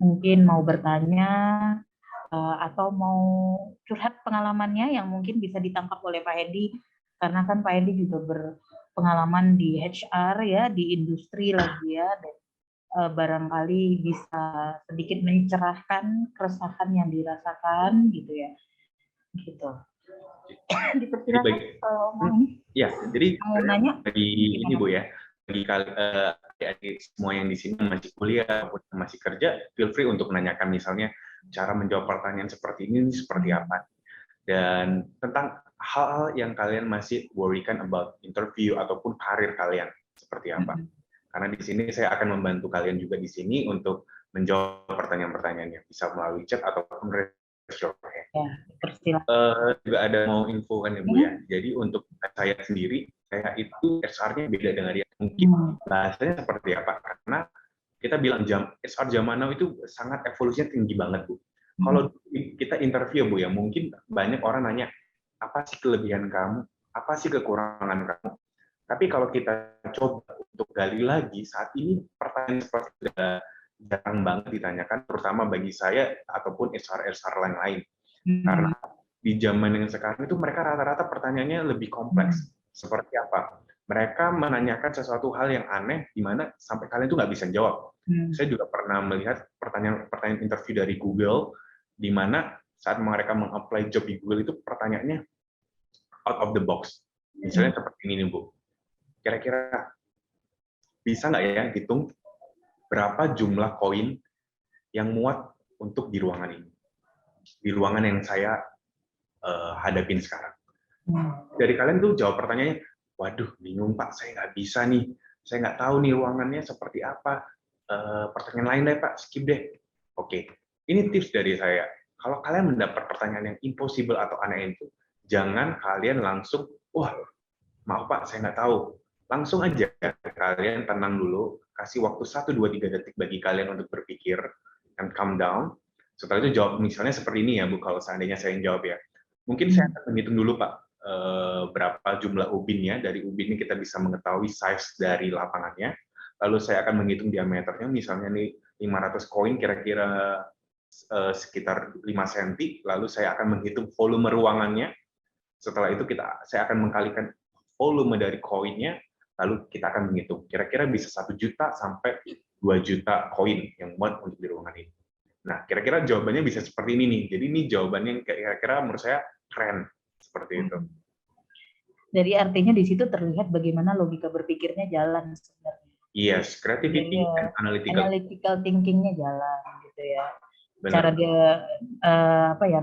mungkin mau bertanya atau mau curhat pengalamannya yang mungkin bisa ditangkap oleh Pak Hendy, karena kan Pak Hendy juga berpengalaman di HR ya, di industri lagi ya, dan barangkali bisa sedikit mencerahkan keresahan yang dirasakan gitu ya, gitu. Jadi Dipersilakan bagi, kalau mau ya, jadi mau nanya. bagi ini Gimana? Bu ya, bagi adik-adik semua yang di sini masih kuliah ataupun masih kerja, feel free untuk menanyakan misalnya cara menjawab pertanyaan seperti ini seperti apa, dan tentang hal-hal yang kalian masih worrykan about interview ataupun karir kalian seperti apa. Karena di sini saya akan membantu kalian juga di sini untuk menjawab pertanyaan-pertanyaannya, bisa melalui chat ataupun raise your hand. Ya, persilakan. Juga ada mau info kan ya Bu ya. Jadi untuk saya sendiri, saya itu HR-nya beda dengan dia. Mungkin bahasanya seperti apa? Karena kita bilang HR zaman now itu sangat evolusinya tinggi banget Bu. Kalau kita interview Bu ya, mungkin banyak orang nanya, apa sih kelebihan kamu? Apa sih kekurangan kamu? Tapi kalau kita coba untuk gali lagi, saat ini pertanyaan seperti itu sudah jarang banget ditanyakan, terutama bagi saya ataupun HR yang lain. Karena di zaman yang sekarang itu mereka rata-rata pertanyaannya lebih kompleks. Seperti apa? Mereka menanyakan sesuatu hal yang aneh, di mana sampai kalian itu nggak bisa jawab. Saya juga pernah melihat pertanyaan interview dari Google, di mana saat mereka meng-apply job di Google itu pertanyaannya out of the box. Misalnya seperti ini nih Bu. Kira-kira bisa nggak ya hitung berapa jumlah koin yang muat untuk di ruangan ini? Di ruangan yang saya hadapin sekarang. Dari kalian tuh jawab pertanyaannya, waduh bingung Pak, saya nggak bisa nih, saya nggak tahu nih ruangannya seperti apa. Pertanyaan lain deh Pak, skip deh. Oke, ini tips dari saya. Kalau kalian mendapat pertanyaan yang impossible atau aneh itu, jangan kalian langsung, wah maaf Pak, saya nggak tahu. Langsung aja kalian tenang dulu, kasih waktu 1, 2, 3 detik bagi kalian untuk berpikir and calm down. Setelah itu jawab misalnya seperti ini ya Bu, kalau seandainya saya yang jawab ya. Mungkin saya akan menghitung dulu Pak, berapa jumlah ubinnya. Dari ubin ini kita bisa mengetahui size dari lapangannya. Lalu saya akan menghitung diameternya, misalnya nih 500 koin kira-kira sekitar 5 cm. Lalu saya akan menghitung volume ruangannya. Setelah itu saya akan mengkalikan volume dari koinnya, lalu kita akan menghitung. Kira-kira bisa 1 juta sampai 2 juta koin yang muat untuk di ruangan ini. Nah, kira-kira jawabannya bisa seperti ini nih. Jadi ini jawabannya yang kira-kira menurut saya keren. Seperti itu. Jadi artinya di situ terlihat bagaimana logika berpikirnya jalan sebenarnya. Yes, creativity and analytical thinking-nya jalan gitu ya. Benar. Cara dia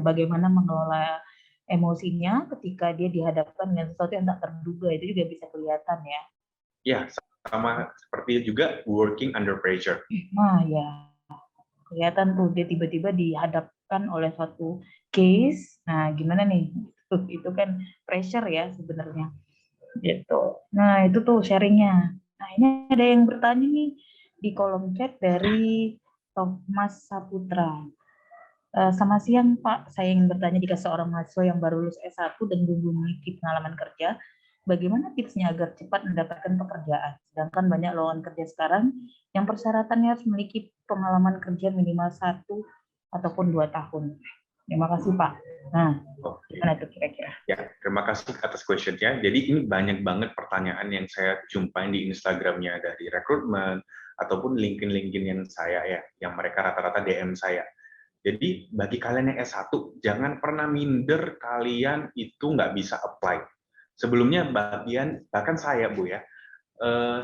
bagaimana mengelola emosinya ketika dia dihadapkan dengan sesuatu yang tak terduga, itu juga bisa kelihatan ya. Ya, sama seperti juga working under pressure. Nah, ya. Kelihatan tuh dia tiba-tiba dihadapkan oleh suatu case. Nah, gimana nih? Itu kan pressure ya sebenarnya. Gitu. Nah, itu tuh sharingnya. Nah, ini ada yang bertanya nih di kolom chat dari Thomas Saputra. Selamat siang Pak, saya ingin bertanya jika seorang mahasiswa yang baru lulus S1 dan belum memiliki pengalaman kerja, bagaimana tipsnya agar cepat mendapatkan pekerjaan? Sedangkan banyak lowongan kerja sekarang yang persyaratannya harus memiliki pengalaman kerja minimal 1 ataupun 2 tahun. Terima kasih Pak. Nah, gimana itu kira-kira? Ya, terima kasih atas question-nya. Jadi ini banyak banget pertanyaan yang saya jumpai di Instagram-nya dari rekrutmen ataupun LinkedIn yang saya ya, yang mereka rata-rata DM saya. Jadi bagi kalian yang S1, jangan pernah minder kalian itu nggak bisa apply. Sebelumnya bahkan saya Bu ya,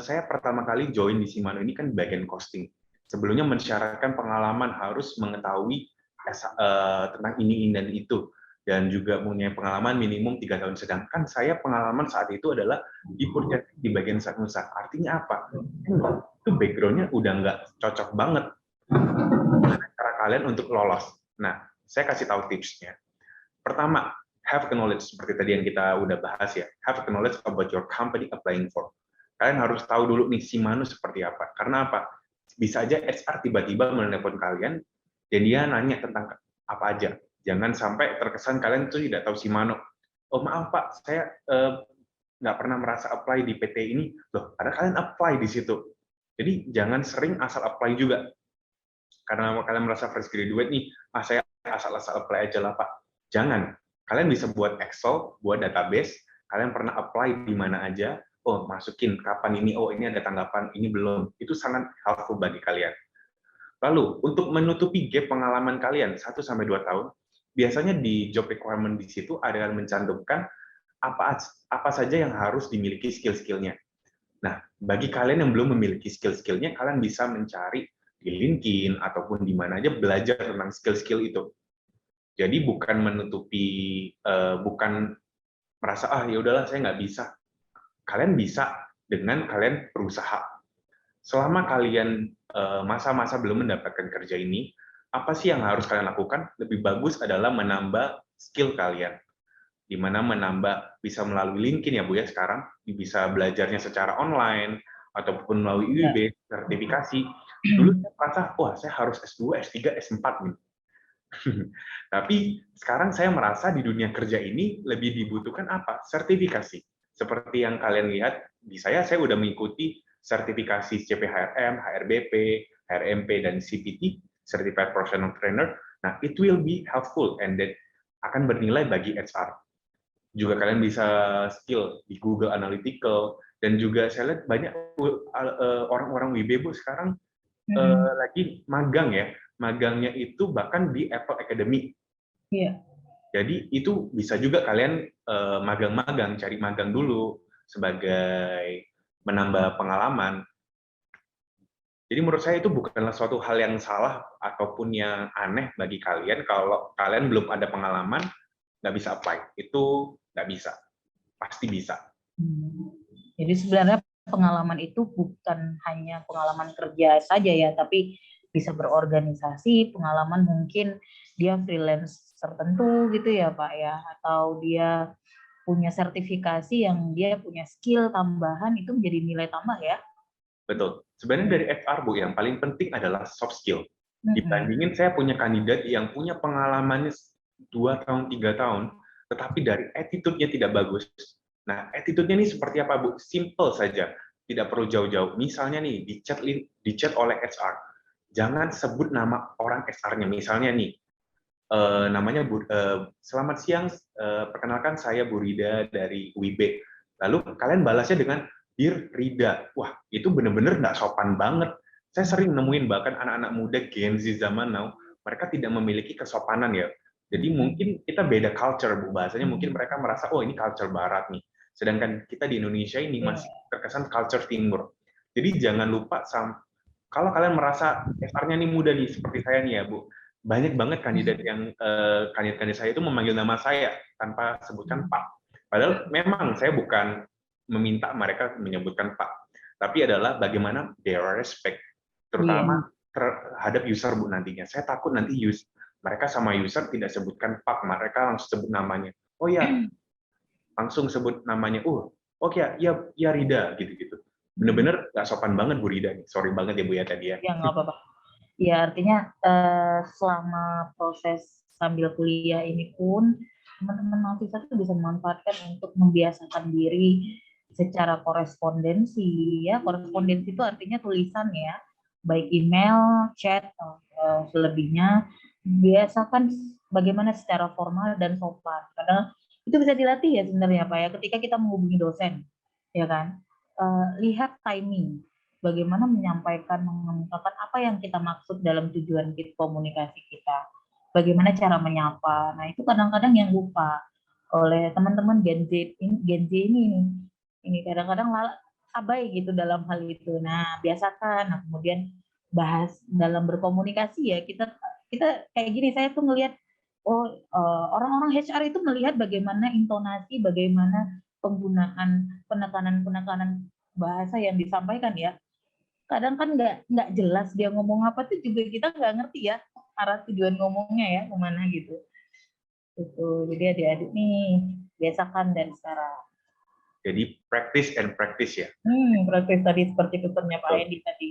saya pertama kali join di Shimano ini kan bagian costing. Sebelumnya mensyaratkan pengalaman harus mengetahui tentang ini dan itu. Dan juga punya pengalaman minimum 3 tahun. Sedangkan saya pengalaman saat itu adalah di Purjati di bagian Satnusa. Artinya apa? Itu background-nya udah nggak cocok banget cara kalian untuk lolos. Nah, saya kasih tahu tipsnya. Pertama, have the knowledge seperti tadi yang kita udah bahas ya. Have the knowledge about your company applying for. Kalian harus tahu dulu nih Shimano seperti apa. Karena apa? Bisa aja HR tiba-tiba menelpon kalian dan dia nanya tentang apa aja. Jangan sampai terkesan kalian tuh tidak tahu Shimano. Oh maaf Pak, saya nggak pernah merasa apply di PT ini. Loh, karena kalian apply di situ. Jadi jangan sering asal apply juga. Karena kalian merasa fresh graduate nih, saya asal-asal apply aja lah Pak. Jangan. Kalian bisa buat Excel, buat database, kalian pernah apply di mana aja, oh masukin kapan ini, oh ini ada tanggapan, ini belum. Itu sangat helpful bagi kalian. Lalu, untuk menutupi gap pengalaman kalian 1-2 tahun, biasanya di job requirement di situ ada yang mencantumkan apa saja yang harus dimiliki skill-skillnya. Nah, bagi kalian yang belum memiliki skill-skillnya, kalian bisa mencari di LinkedIn ataupun di mana aja belajar tentang skill-skill itu. Jadi bukan menutupi, bukan merasa ya udahlah saya nggak bisa. Kalian bisa dengan kalian berusaha. Selama kalian masa-masa belum mendapatkan kerja ini, apa sih yang harus kalian lakukan? Lebih bagus adalah menambah skill kalian. Di mana menambah bisa melalui LinkedIn ya Bu ya sekarang, bisa belajarnya secara online, ataupun melalui UIB, sertifikasi. Dulu saya merasa, wah saya harus S2, S3, S4 nih. Tapi sekarang saya merasa di dunia kerja ini lebih dibutuhkan apa? Sertifikasi. Seperti yang kalian lihat, di saya udah mengikuti sertifikasi CPHRM, HRBP, HRMP, dan CPT, Certified Professional Trainer. Nah, it will be helpful and that akan bernilai bagi HR. Juga kalian bisa skill di Google Analytical, dan juga saya lihat banyak orang-orang WIB Bu sekarang lagi magang ya, magangnya itu bahkan di Apple Academy. Iya. Jadi itu bisa juga kalian magang-magang, cari magang dulu sebagai menambah pengalaman. Jadi menurut saya itu bukanlah suatu hal yang salah ataupun yang aneh bagi kalian kalau kalian belum ada pengalaman, nggak bisa apply. Itu nggak bisa. Pasti bisa. Jadi sebenarnya pengalaman itu bukan hanya pengalaman kerja saja ya, tapi bisa berorganisasi, pengalaman mungkin dia freelance tertentu gitu ya Pak ya, atau dia punya sertifikasi yang dia punya skill tambahan, itu menjadi nilai tambah ya. Betul. Sebenarnya dari HR Bu, yang paling penting adalah soft skill. Dibandingin saya punya kandidat yang punya pengalamannya 2 tahun, 3 tahun, tetapi dari attitude-nya tidak bagus. Nah, attitude-nya ini seperti apa, Bu? Simple saja, tidak perlu jauh-jauh. Misalnya nih, di chat oleh HR, jangan sebut nama orang HR-nya. Misalnya nih, namanya selamat siang, perkenalkan saya Bu Rida dari UIB. Lalu kalian balasnya dengan Dear Rida. Wah, itu benar-benar nggak sopan banget. Saya sering nemuin bahkan anak-anak muda Gen Z zaman now, mereka tidak memiliki kesopanan ya. Jadi mungkin kita beda culture, Bu. Bahasanya mungkin mereka merasa, oh ini culture barat nih. Sedangkan kita di Indonesia ini masih terkesan culture timur. Jadi jangan lupa, kalau kalian merasa HR-nya nih muda nih, seperti saya nih ya, Bu. Banyak banget kandidat yang kandidat saya itu memanggil nama saya tanpa sebutkan Pak. Padahal memang saya bukan meminta mereka menyebutkan Pak, tapi adalah bagaimana their respect, terutama terhadap user Bu nantinya. Saya takut nanti mereka sama user tidak sebutkan Pak, mereka langsung sebut namanya. Oh ya, langsung sebut namanya. Oke ya Rida gitu-gitu. Bener-bener nggak sopan banget Bu Rida nih. Sorry banget ya Bu ya tadi ya. Ya nggak apa-apa. Ya artinya selama proses sambil kuliah ini pun teman-teman mahasiswa itu bisa memanfaatkan untuk membiasakan diri secara korespondensi ya. Korespondensi itu artinya tulisan ya, baik email, chat, selebihnya biasakan bagaimana secara formal dan sopan. Karena itu bisa dilatih ya sebenarnya Pak ya, ketika kita menghubungi dosen, ya kan. Lihat timing, bagaimana menyampaikan, mengemukakan apa yang kita maksud dalam tujuan kita, komunikasi kita. Bagaimana cara menyapa. Nah, itu kadang-kadang yang lupa oleh teman-teman Gen Z ini. Ini kadang-kadang abai gitu dalam hal itu. Nah, biasakan. Nah, kemudian bahas dalam berkomunikasi ya. Kita kayak gini, saya tuh ngelihat orang-orang HR itu melihat bagaimana intonasi, bagaimana penggunaan penekanan bahasa yang disampaikan ya. Kadang kan nggak jelas dia ngomong apa tuh juga kita nggak ngerti ya arah tujuan ngomongnya ya kemana gitu. Itu jadi adik-adik nih biasakan dari sekarang. Jadi practice and practice ya. Practice tadi seperti pesannya Pak Edi tadi.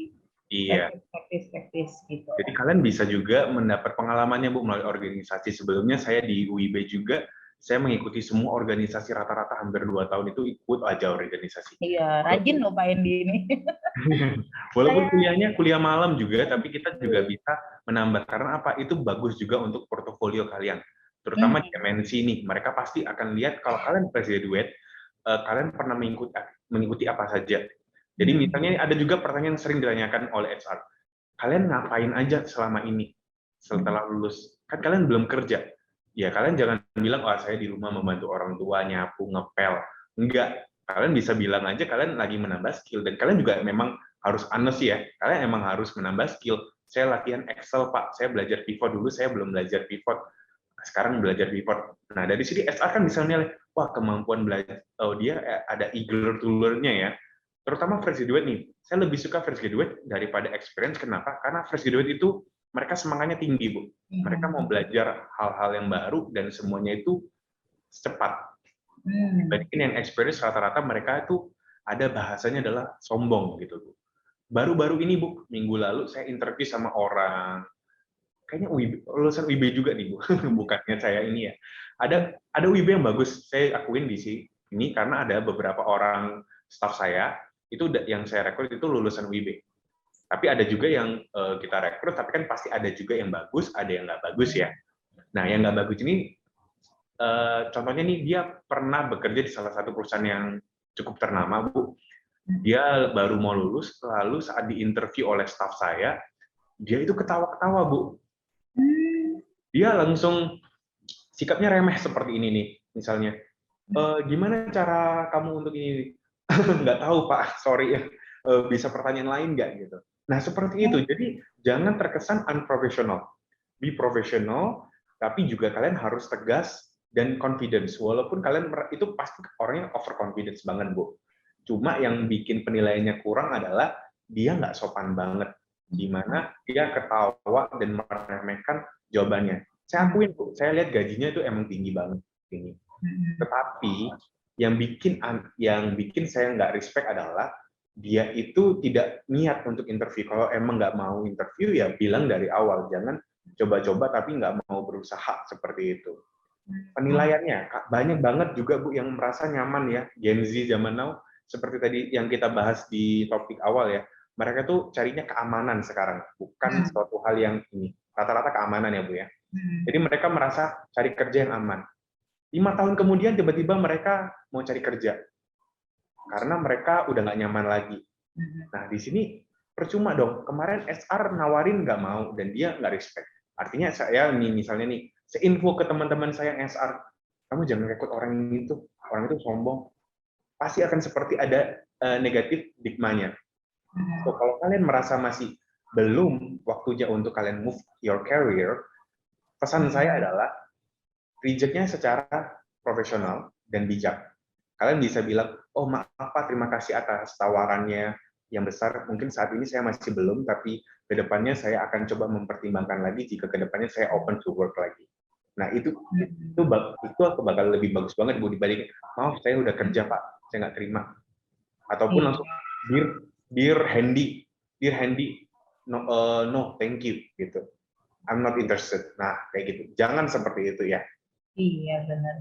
Iya. Practice gitu. Jadi kalian bisa juga mendapat pengalamannya Bu melalui organisasi. Sebelumnya saya di UIB juga, saya mengikuti semua organisasi rata-rata hampir 2 tahun itu ikut aja organisasi. Iya, rajin loh Pak Edi ini. Walaupun kuliahnya kuliah malam juga, tapi kita juga bisa menambah. Karena apa? Itu bagus juga untuk portofolio kalian. Terutama di MNC nih, mereka pasti akan lihat kalau kalian graduate, kalian pernah mengikuti apa saja. Jadi misalnya ada juga pertanyaan yang sering ditanyakan oleh HR. Kalian ngapain aja selama ini setelah lulus? Kan kalian belum kerja. ya kalian jangan bilang, oh saya di rumah membantu orang tua, nyapu, ngepel. Enggak. Kalian bisa bilang aja kalian lagi menambah skill. Dan kalian juga memang harus honest ya. Kalian emang harus menambah skill. Saya latihan Excel, Pak. Saya belajar pivot dulu, saya belum belajar pivot. Sekarang belajar pivot. Nah, dari sini SR kan bisa menilai, wah kemampuan belajar, oh dia ada eager to learn-nya ya. Terutama fresh graduate nih. Saya lebih suka fresh graduate daripada experience. Kenapa? Karena fresh graduate itu mereka semangatnya tinggi, Bu. Mereka mau belajar hal-hal yang baru dan semuanya itu cepat. Dibandingin yang experience rata-rata mereka itu ada bahasanya adalah sombong gitu, Bu. Baru-baru ini, Bu, minggu lalu saya interview sama orang, kayaknya lulusan UIB juga nih, Bu. Bukannya saya ini ya. Ada UIB yang bagus, saya akuin di sini karena ada beberapa orang staff saya itu yang saya rekrut itu lulusan UIB. Tapi ada juga yang kita rekrut, tapi kan pasti ada juga yang bagus, ada yang nggak bagus ya. Nah, yang nggak bagus ini, contohnya nih, dia pernah bekerja di salah satu perusahaan yang cukup ternama, Bu. Dia baru mau lulus, lalu saat diinterview oleh staff saya, dia itu ketawa-ketawa, Bu. Dia langsung sikapnya remeh seperti ini nih, misalnya. Gimana cara kamu untuk ini? Nggak tahu, Pak, sorry ya. Bisa pertanyaan lain nggak gitu. Nah, seperti itu. Jadi, jangan terkesan unprofessional. Be professional, tapi juga kalian harus tegas dan confidence. Walaupun kalian itu pasti orangnya overconfidence banget, Bu. Cuma yang bikin penilaiannya kurang adalah dia nggak sopan banget. Di mana dia ketawa dan meremehkan jawabannya. Saya akuin, Bu, saya lihat gajinya itu emang tinggi banget. Tinggi. Tetapi yang bikin saya nggak respect adalah dia itu tidak niat untuk interview. Kalau emang nggak mau interview, ya bilang dari awal. Jangan coba-coba tapi nggak mau berusaha seperti itu. Penilaiannya, banyak banget juga, Bu, yang merasa nyaman ya. Gen Z zaman now, seperti tadi yang kita bahas di topik awal ya. Mereka tuh carinya keamanan sekarang, bukan suatu hal yang ini. Rata-rata keamanan ya, Bu ya. Jadi mereka merasa cari kerja yang aman. 5 tahun kemudian tiba-tiba mereka mau cari kerja. Karena mereka udah nggak nyaman lagi. Nah, di sini percuma dong. Kemarin SR nawarin nggak mau, dan dia nggak respect. Artinya saya nih, misalnya nih, seinfo ke teman-teman saya yang SR, kamu jangan rekrut orang itu sombong. Pasti akan seperti ada negatif stigma-nya. So, kalau kalian merasa masih belum waktunya untuk kalian move your career, pesan saya adalah reject-nya secara profesional dan bijak. Kalian bisa bilang, oh maaf Pak, terima kasih atas tawarannya yang besar. Mungkin saat ini saya masih belum, tapi ke depannya saya akan coba mempertimbangkan lagi jika ke depannya saya open to work lagi. Nah, itu bakal lebih bagus banget, Bu, dibanding, maaf saya udah kerja Pak, saya nggak terima. Ataupun langsung, dear Handy, no, thank you, gitu. I'm not interested. Nah, kayak gitu. Jangan seperti itu ya. Iya, benar.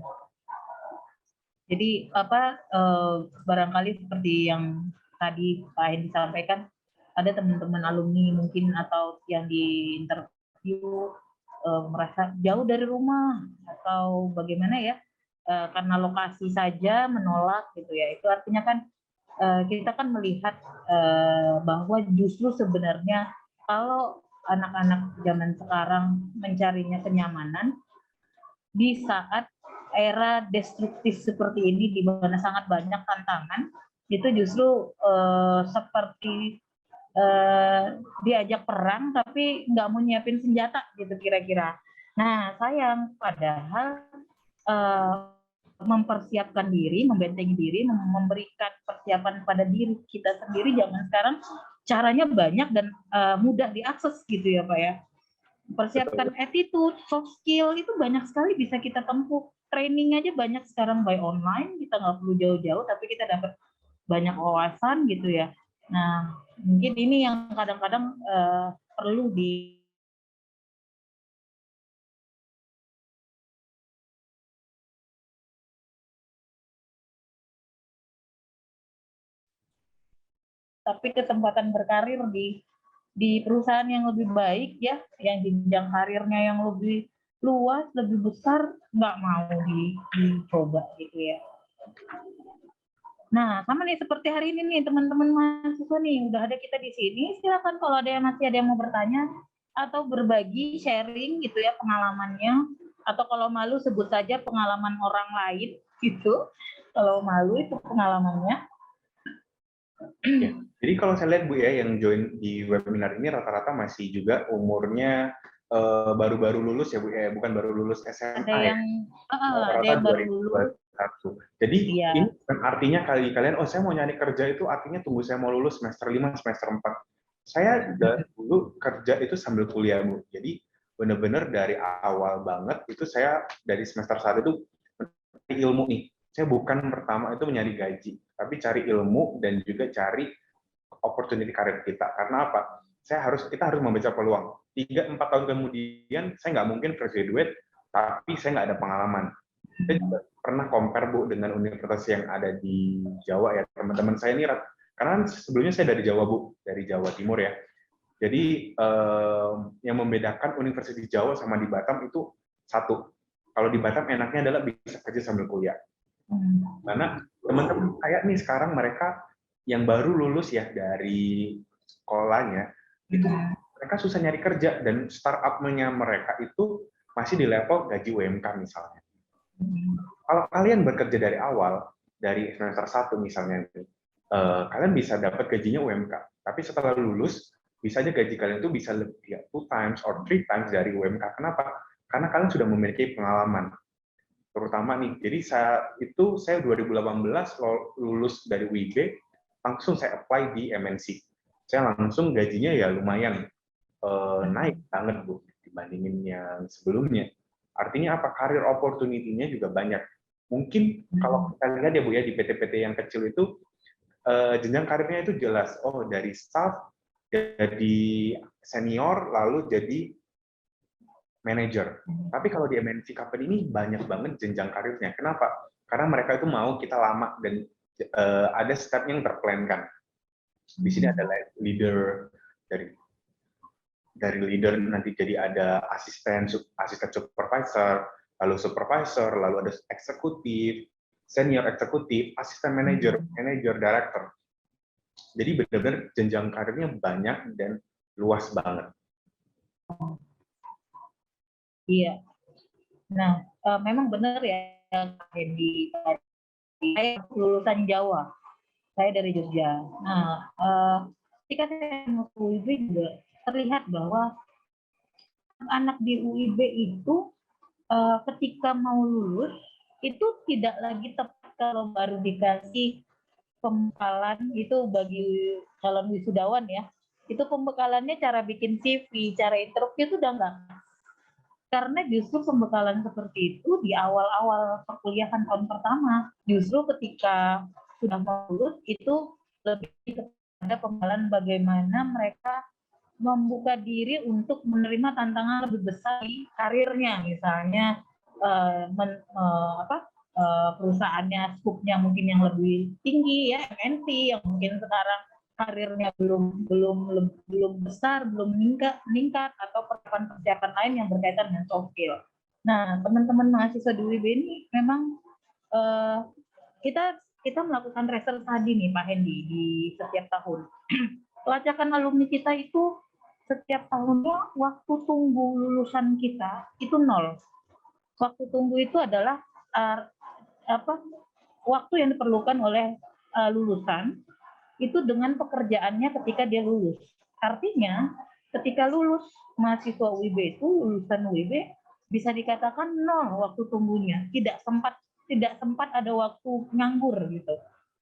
Jadi barangkali seperti yang tadi Pak Hendy sampaikan, ada teman-teman alumni mungkin atau yang di interview merasa jauh dari rumah atau bagaimana ya, karena lokasi saja menolak gitu ya. Itu artinya kan kita kan melihat bahwa justru sebenarnya kalau anak-anak zaman sekarang mencarinya kenyamanan di saat era destruktif seperti ini, di mana sangat banyak tantangan, itu justru seperti diajak perang tapi nggak mau nyiapin senjata gitu kira-kira. Nah, sayang, padahal mempersiapkan diri, membentengi diri, memberikan persiapan pada diri kita sendiri zaman sekarang caranya banyak dan mudah diakses gitu ya Pak ya. Persiapkan attitude, soft skill itu banyak sekali bisa kita tempuh. Training aja banyak sekarang by online, kita nggak perlu jauh-jauh, tapi kita dapat banyak wawasan gitu ya. Nah, mungkin ini yang kadang-kadang perlu di tapi kesempatan berkarir di perusahaan yang lebih baik ya, yang jenjang karirnya yang lebih luas, lebih besar, nggak mau dicoba gitu ya. Nah, sama nih seperti hari ini nih teman-teman mahasiswa nih, udah ada kita di sini. Silakan kalau masih ada yang mau bertanya atau berbagi sharing gitu ya pengalamannya, atau kalau malu sebut saja pengalaman orang lain gitu. Kalau malu itu pengalamannya. Ya. Jadi kalau saya lihat Bu ya, yang join di webinar ini rata-rata masih juga umurnya baru-baru lulus ya Bu ya, bukan baru lulus SMA Ada ya. yang ada yang baru lulus. Jadi Iya. ini bukan artinya kalian, oh saya mau nyari kerja itu artinya tunggu saya mau lulus semester 5, semester 4. Saya dari dulu kerja itu sambil kuliah Bu. Jadi benar-benar dari awal banget itu saya dari semester 1 itu mencari ilmu nih. Saya bukan pertama itu mencari gaji, tapi cari ilmu dan juga cari opportunity karir kita. Karena apa? Kita harus membaca peluang. 3-4 tahun kemudian saya nggak mungkin fresh graduate, tapi saya nggak ada pengalaman. Saya juga pernah compare Bu dengan universitas yang ada di Jawa ya, teman-teman saya ini, karena sebelumnya saya dari Jawa Bu, dari Jawa Timur ya. Jadi yang membedakan universitas di Jawa sama di Batam itu satu, kalau di Batam enaknya adalah bisa kerja sambil kuliah. Karena teman-teman kayak nih sekarang mereka yang baru lulus ya dari sekolahnya, itu mereka susah nyari kerja dan startup-nya mereka itu masih di level gaji UMK misalnya. Kalau kalian bekerja dari awal, dari semester 1 misalnya, kalian bisa dapat gajinya UMK. Tapi setelah lulus, bisa aja gaji kalian itu bisa lebih 2 times or 3 times dari UMK. Kenapa? Karena kalian sudah memiliki pengalaman. Terutama nih, jadi saya 2018 lulus dari UIB, langsung saya apply di MNC. Saya langsung gajinya ya lumayan naik banget Bu dibandingin yang sebelumnya. Artinya apa? Karir opportunity-nya juga banyak. Mungkin kalau kita lihat ya Bu ya di PT-PT yang kecil itu jenjang karirnya itu jelas. Oh, dari staff jadi senior lalu jadi manager. Tapi kalau di MNC company ini banyak banget jenjang karirnya. Kenapa? Karena mereka itu mau kita lama dan ada step yang terplankan. Di sini ada leader, dari leader nanti jadi ada asisten supervisor, lalu supervisor, lalu ada eksekutif, senior eksekutif, asisten manager, director. Jadi benar-benar jenjang karirnya banyak dan luas banget. Iya. Nah, memang benar ya Hendy. Saya lulusan Jawa. Saya dari Jogja. Nah, ketika saya masuk UIB juga terlihat bahwa anak di UIB itu ketika mau lulus itu tidak lagi tepat kalau baru dikasih pembekalan itu bagi calon wisudawan ya. Itu pembekalannya cara bikin CV, cara interview itu udah enggak. Karena justru pembekalan seperti itu di awal-awal perkuliahan tahun pertama, justru ketika sudah mau lulus itu lebih kepada pembekalan bagaimana mereka membuka diri untuk menerima tantangan lebih besar di karirnya, misalnya perusahaannya skupnya mungkin yang lebih tinggi ya, MNC yang mungkin sekarang karirnya belum besar, belum meningkat atau persiapan lain yang berkaitan dengan soft skill. Nah, teman-teman mahasiswa di UIB ini memang kita melakukan research tadi nih Pak Hendy di setiap tahun. Pelacakan alumni kita itu setiap tahunnya waktu tunggu lulusan kita itu 0. Waktu tunggu itu adalah waktu yang diperlukan oleh lulusan itu dengan pekerjaannya ketika dia lulus. Artinya ketika lulus mahasiswa UIB itu, lulusan UIB bisa dikatakan 0 waktu tunggunya, tidak sempat ada waktu nganggur gitu,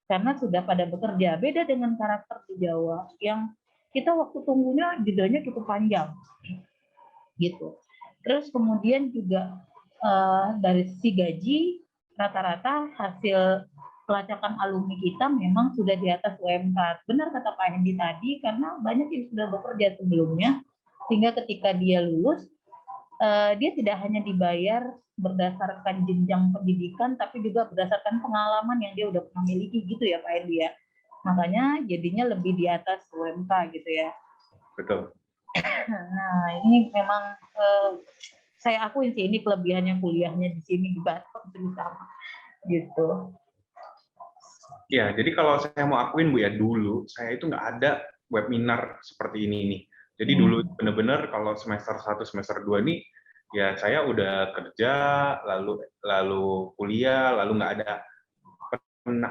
karena sudah pada bekerja. Beda dengan karakter di Jawa yang kita waktu tunggunya jedanya cukup panjang gitu. Terus kemudian juga dari sisi gaji rata-rata hasil pelacakan alumni kita memang sudah di atas UMK. Benar kata Pak Hendy tadi, karena banyak yang sudah bekerja sebelumnya, sehingga ketika dia lulus, dia tidak hanya dibayar berdasarkan jenjang pendidikan, tapi juga berdasarkan pengalaman yang dia udah pernah miliki gitu ya Pak Hendy ya. Makanya jadinya lebih di atas UMK gitu ya. Betul. Nah ini memang saya akuin sih ini kelebihannya kuliahnya di sini di Batam terutama gitu. Ya, jadi kalau saya mau akuin Bu ya, dulu saya itu nggak ada webinar seperti ini nih. Jadi dulu benar-benar kalau semester 1, semester 2 nih, Ya, saya udah kerja, lalu kuliah, lalu nggak ada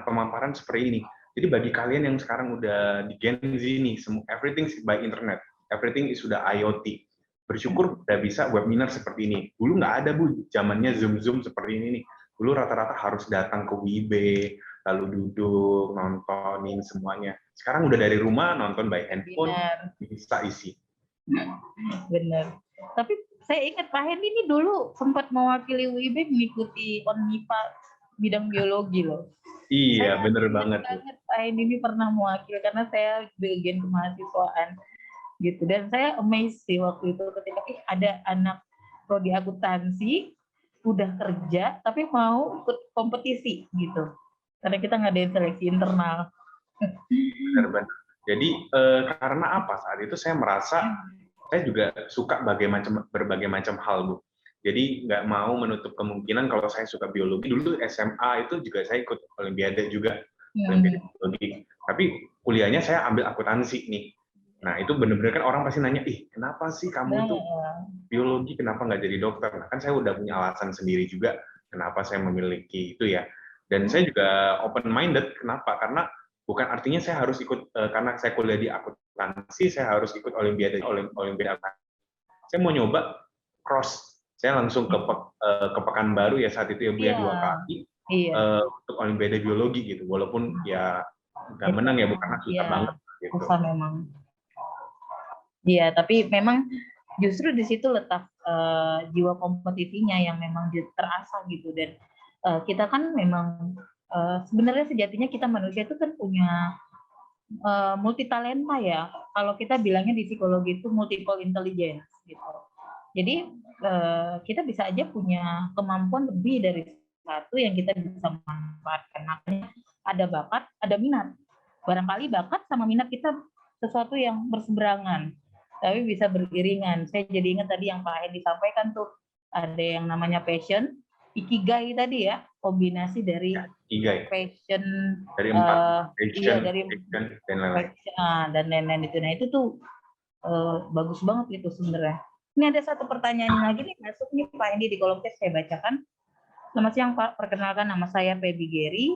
pemaparan seperti ini. Jadi bagi kalian yang sekarang udah di Gen Z nih, everything is by internet, everything is sudah IoT. Bersyukur udah bisa webinar seperti ini. Dulu nggak ada, Bu, zamannya Zoom seperti ini nih. Dulu rata-rata harus datang ke WIB, lalu duduk, nontonin semuanya. Sekarang udah dari rumah, nonton by handphone, bisa isi. Benar. Tapi saya ingat Pak Hendy ini dulu sempat mewakili WIB mengikuti ONMIPA bidang biologi loh. Iya, Saya bener banget. Pak Hendy ini pernah mewakili karena saya bagian kemahasiswaan gitu, dan saya amazed sih waktu itu ketika ada anak prodi akuntansi udah kerja tapi mau ikut kompetisi gitu, karena kita ngadain seleksi internal. Benar-benar. Jadi karena apa, saat itu saya merasa saya juga suka berbagai macam hal, Bu. Jadi nggak mau menutup kemungkinan kalau saya suka biologi. Dulu SMA itu juga saya ikut olimpiade juga, olimpiade biologi. Tapi kuliahnya saya ambil akuntansi nih. Nah, itu benar-benar kan orang pasti nanya, kenapa sih kamu tuh biologi, kenapa nggak jadi dokter? Nah, kan saya udah punya alasan sendiri juga kenapa saya memiliki itu ya. Dan saya juga open-minded, kenapa? Karena bukan artinya saya harus ikut, karena saya kuliah di akuntansi, saya harus ikut olimpiade akuntansi. Saya mau nyoba cross. Saya langsung ke Pekanbaru ya saat itu ya, Bu, ya, 2 kali untuk olimpiade biologi gitu. Walaupun ya nggak menang ya, Bu, karena susah banget gitu. Susah memang. Iya, tapi memang justru di situ letak jiwa kompetisinya yang memang terasa gitu. Dan kita kan memang sebenarnya sejatinya kita manusia itu kan punya multi talenta ya. Kalau kita bilangnya di psikologi itu multiple intelligence gitu. Jadi kita bisa aja punya kemampuan lebih dari satu yang kita bisa manfaatkan. Makanya ada bakat, ada minat. Barangkali bakat sama minat kita sesuatu yang berseberangan, tapi bisa beriringan. Saya jadi ingat tadi yang Pak Hendy sampaikan tuh, ada yang namanya passion, ikigai tadi ya, kombinasi dari passion, dari 4 passion, dari dan lain-lain itu. Nah itu tuh bagus banget itu sebenarnya. Ini ada satu pertanyaan lagi nih masuk nih Pak Hendy di kolom chat, saya bacakan. Selamat siang Pak, perkenalkan nama saya Febri Geri.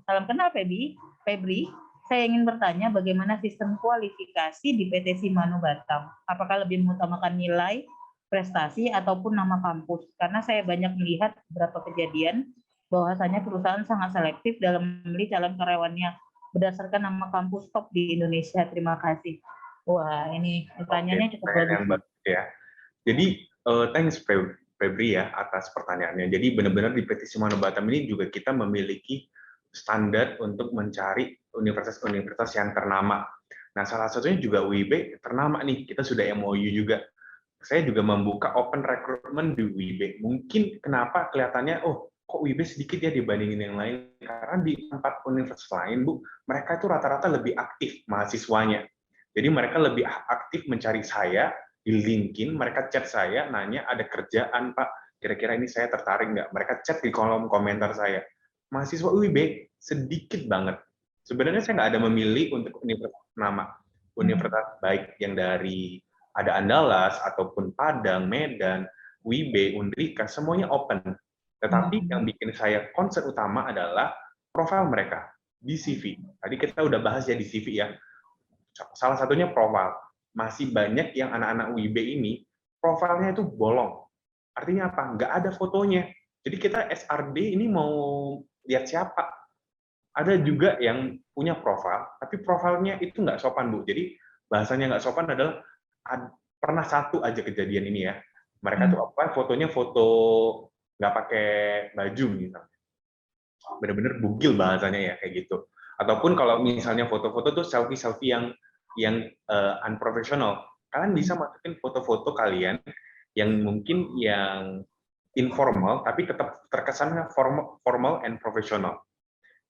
Salam kenal Febri. Saya ingin bertanya bagaimana sistem kualifikasi di PT Shimano Batam. Apakah lebih mengutamakan nilai, prestasi, ataupun nama kampus? Karena saya banyak melihat beberapa kejadian bahwasanya perusahaan sangat selektif dalam memilih calon karyawannya berdasarkan nama kampus top di Indonesia. Terima kasih. Wah, ini pertanyaannya cukup bagus. Ya. Jadi, thanks Febri ya atas pertanyaannya. Jadi benar-benar di PT Shimano Batam ini juga kita memiliki standar untuk mencari universitas-universitas yang ternama. Nah, salah satunya juga WIB ternama nih. Kita sudah MOU juga. Saya juga membuka open recruitment di WIB. Mungkin kenapa kelihatannya, kok WIB sedikit ya dibandingin yang lain? Karena di tempat universitas lain, Bu, mereka itu rata-rata lebih aktif mahasiswanya. Jadi mereka lebih aktif mencari saya di LinkedIn, mereka chat saya, nanya ada kerjaan Pak, kira-kira ini saya tertarik nggak? Mereka chat di kolom komentar saya. Mahasiswa UIB sedikit banget. Sebenarnya saya nggak ada memilih untuk universitas nama. Universitas baik yang dari ada Andalas, ataupun Padang, Medan, UIB, Undrika, semuanya open. Tetapi yang bikin saya concern utama adalah profil mereka di CV. Tadi kita udah bahas ya di CV ya. Salah satunya profil. Masih banyak yang anak-anak UIB ini, profilnya itu bolong. Artinya apa? Nggak ada fotonya. Jadi kita SRD ini mau lihat siapa. Ada juga yang punya profil, tapi profilnya itu nggak sopan, Bu. Jadi bahasanya nggak sopan adalah, pernah satu aja kejadian ini ya. Mereka tuh apa? Fotonya foto nggak pakai baju misalnya. Bener-bener bugil bahasanya ya kayak gitu. Ataupun kalau misalnya foto-foto tuh selfie-selfie yang unprofessional. Kalian bisa masukin foto-foto kalian yang mungkin yang informal, tapi tetap terkesannya formal and professional.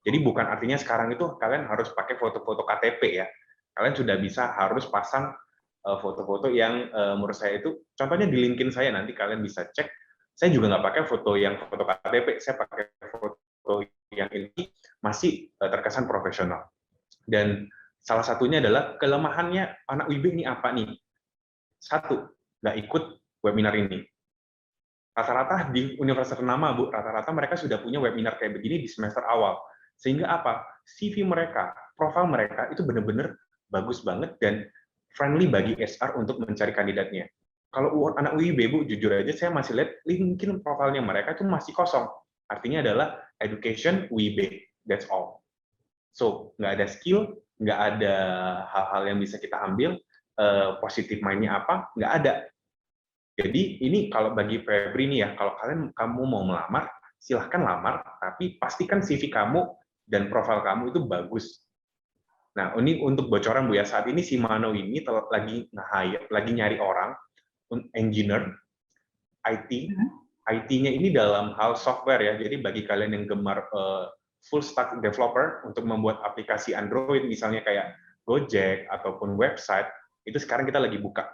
Jadi bukan artinya sekarang itu kalian harus pakai foto-foto KTP ya. Kalian sudah bisa harus pasang foto-foto yang menurut saya itu, contohnya di LinkedIn saya, nanti kalian bisa cek. Saya juga nggak pakai foto KTP, saya pakai foto yang ini masih terkesan profesional. Dan salah satunya adalah kelemahannya anak WIB ini apa nih? Satu, nggak ikut webinar ini. Rata-rata di universitas ternama, Bu, rata-rata mereka sudah punya webinar kayak begini di semester awal. Sehingga apa? CV mereka, profil mereka itu benar-benar bagus banget dan friendly bagi HR untuk mencari kandidatnya. Kalau anak UIB, Bu, jujur aja saya masih lihat LinkedIn profilnya mereka itu masih kosong. Artinya adalah education UIB, that's all. So, nggak ada skill, nggak ada hal-hal yang bisa kita ambil, positif mindnya apa, nggak ada. Jadi ini kalau bagi Febri nih ya, kalau kamu mau melamar, silahkan lamar, tapi pastikan CV kamu dan profil kamu itu bagus. Nah, ini untuk bocoran Bu ya, saat ini si Mano ini lagi nyari orang, engineer, IT, IT-nya ini dalam hal software ya, jadi bagi kalian yang gemar full stack developer untuk membuat aplikasi Android, misalnya kayak Gojek ataupun website, itu sekarang kita lagi buka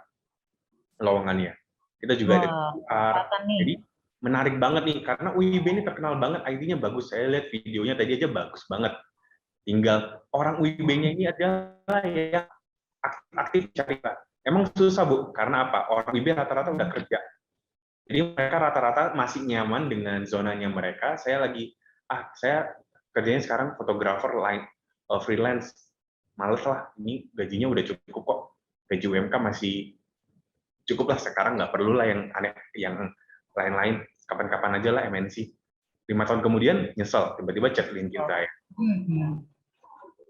lowongannya. Kita juga ada QR, jadi menarik banget nih, karena UIB ini terkenal banget, IT-nya bagus, saya lihat videonya tadi aja bagus banget. Tinggal orang UIB-nya ini adalah yang aktif cari, Pak. Emang susah, Bu, karena apa? Orang UIB rata-rata udah kerja. Jadi mereka rata-rata masih nyaman dengan zonanya mereka. Saya kerjanya sekarang fotografer freelance. Males lah, ini gajinya udah cukup kok. Gaji UMK masih cukup lah, sekarang nggak perlu lah yang aneh, yang lain-lain. Kapan-kapan aja lah MNC. 5 tahun kemudian nyesel, tiba-tiba chat LinkedIn saya.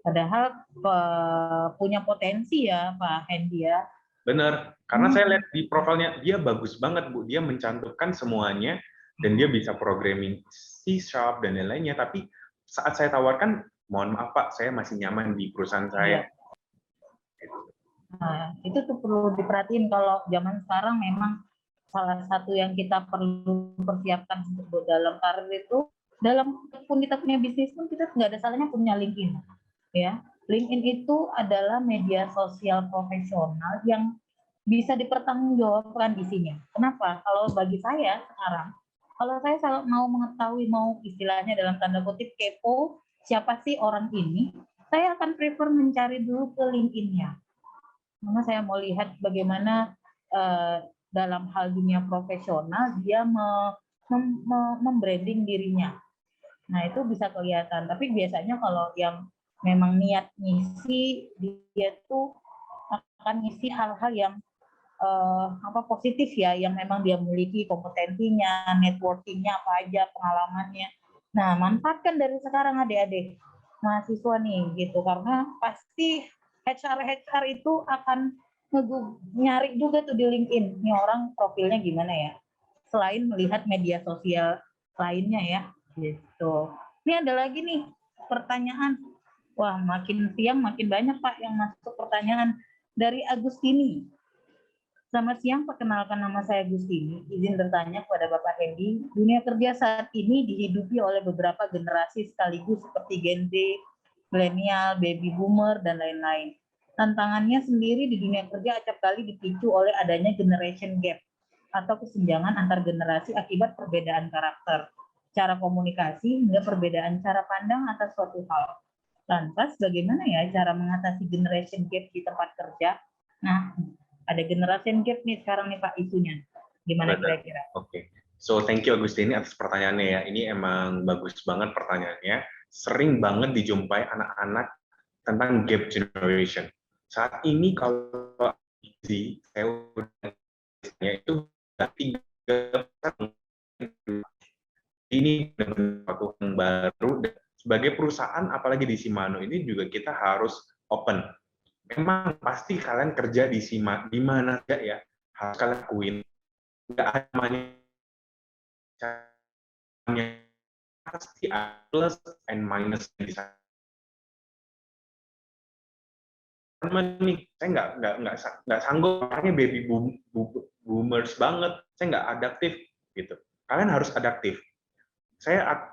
Padahal punya potensi ya Pak Hendy ya. Bener, karena saya lihat di profilnya, dia bagus banget Bu, dia mencantumkan semuanya, dan dia bisa programming C# dan lain-lainnya, tapi saat saya tawarkan, mohon maaf Pak, saya masih nyaman di perusahaan saya. Nah, itu tuh perlu diperhatiin kalau zaman sekarang memang salah satu yang kita perlu persiapkan untuk dalam karir itu, dalam pun kita punya bisnis pun kita nggak ada salahnya punya LinkedIn. Ya, LinkedIn itu adalah media sosial profesional yang bisa dipertanggungjawabkan isinya. Kenapa? Kalau bagi saya sekarang, kalau saya mau mengetahui, mau istilahnya dalam tanda kutip kepo, siapa sih orang ini, saya akan prefer mencari dulu ke LinkedIn-nya. Karena saya mau lihat bagaimana dalam hal dunia profesional dia membranding dirinya. Nah, itu bisa kelihatan. Tapi biasanya kalau yang memang niat ngisi, dia tuh akan ngisi hal-hal yang positif ya, yang memang dia memiliki kompetensinya, networkingnya apa aja, pengalamannya. Nah, manfaatkan dari sekarang adik-adik mahasiswa nih gitu, karena pasti HR itu akan nyari juga tuh di LinkedIn, ini orang profilnya gimana ya, selain melihat media sosial lainnya ya gitu. Ini ada lagi nih pertanyaan, wah makin siang makin banyak Pak yang masuk pertanyaan dari Agustini. Selamat siang, perkenalkan nama saya Agustini. Izin bertanya kepada Bapak Hendy, dunia kerja saat ini dihidupi oleh beberapa generasi sekaligus seperti Gen Z, milenial, baby boomer, dan lain-lain. Tantangannya sendiri di dunia kerja acap kali dipicu oleh adanya generation gap atau kesenjangan antar generasi akibat perbedaan karakter, cara komunikasi, hingga perbedaan cara pandang atas suatu hal. Lantas, bagaimana ya cara mengatasi generation gap di tempat kerja? Nah, ada generation gap nih sekarang nih Pak isunya. Gimana kira-kira? Oke. So, thank you Agustini atas pertanyaannya ya. Ini emang bagus banget pertanyaannya. Sering banget dijumpai anak-anak tentang gap generation. Saat ini kalau saya udah itu 3%. Ini benar-benar yang baru. Sebagai perusahaan, apalagi di Shimano ini juga kita harus open. Memang pasti kalian kerja di mana aja ya, harus kalian lakuin. Nggak ada pasti plus and minus di sana. Nih, saya nggak sanggup, orangnya baby boomers banget, saya nggak adaptif gitu. Kalian harus adaptif. Saya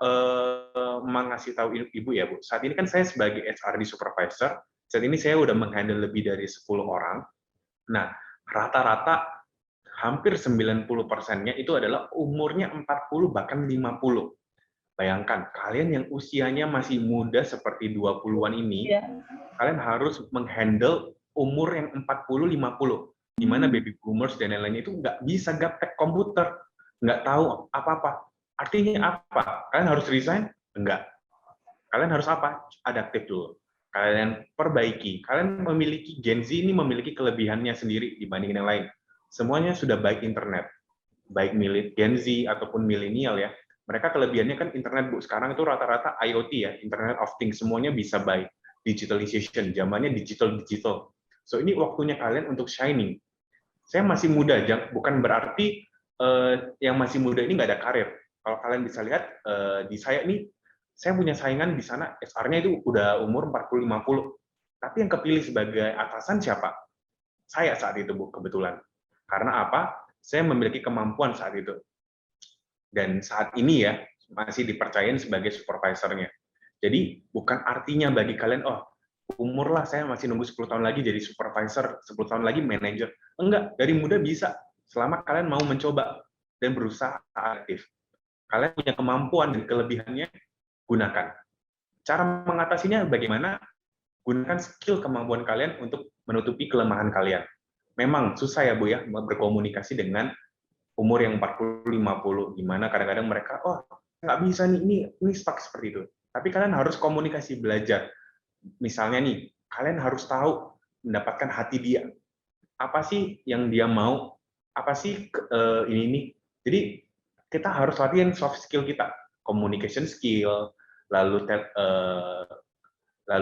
mengasih tahu Ibu ya Bu, saat ini kan saya sebagai HRD supervisor, saat ini saya udah menghandle lebih dari 10 orang. Nah, rata-rata hampir 90%-nya itu adalah umurnya 40 bahkan 50. Bayangkan, kalian yang usianya masih muda seperti 20-an ini, kalian harus menghandle umur yang 40-50. Di mana baby boomers dan lain-lainnya itu nggak bisa gaptek komputer, nggak tahu apa-apa. Artinya apa? Kalian harus resign? Enggak. Kalian harus apa? Adaptif dulu. Kalian perbaiki. Kalian memiliki Gen Z ini memiliki kelebihannya sendiri dibanding yang lain. Semuanya sudah baik internet. Baik milik Gen Z ataupun milenial ya. Mereka kelebihannya kan internet, Bu. Sekarang itu rata-rata IoT ya, Internet of Things. Semuanya bisa baik. Digitalization, zamannya digital. So ini waktunya kalian untuk shining. Saya masih muda, bukan berarti yang masih muda ini nggak ada karir. Kalau kalian bisa lihat di saya ini, saya punya saingan di sana, SR-nya itu udah umur 40-50. Tapi yang kepilih sebagai atasan siapa? Saya saat itu, Bu, kebetulan. Karena apa? Saya memiliki kemampuan saat itu. Dan saat ini ya, masih dipercayain sebagai supervisornya. Jadi, bukan artinya bagi kalian, oh, umur lah, saya masih nunggu 10 tahun lagi jadi supervisor, 10 tahun lagi manajer. Enggak, dari muda bisa. Selama kalian mau mencoba dan berusaha aktif. Kalian punya kemampuan dan kelebihannya, gunakan. Cara mengatasinya bagaimana? Gunakan skill kemampuan kalian untuk menutupi kelemahan kalian. Memang susah ya Bu ya berkomunikasi dengan umur yang 40-50, gimana kadang-kadang mereka, oh nggak bisa nih, ini stuck seperti itu. Tapi kalian harus komunikasi, belajar. Misalnya nih, kalian harus tahu mendapatkan hati dia. Apa sih yang dia mau? Apa sih ini nih? Jadi kita harus latihan soft skill kita, communication skill, lalu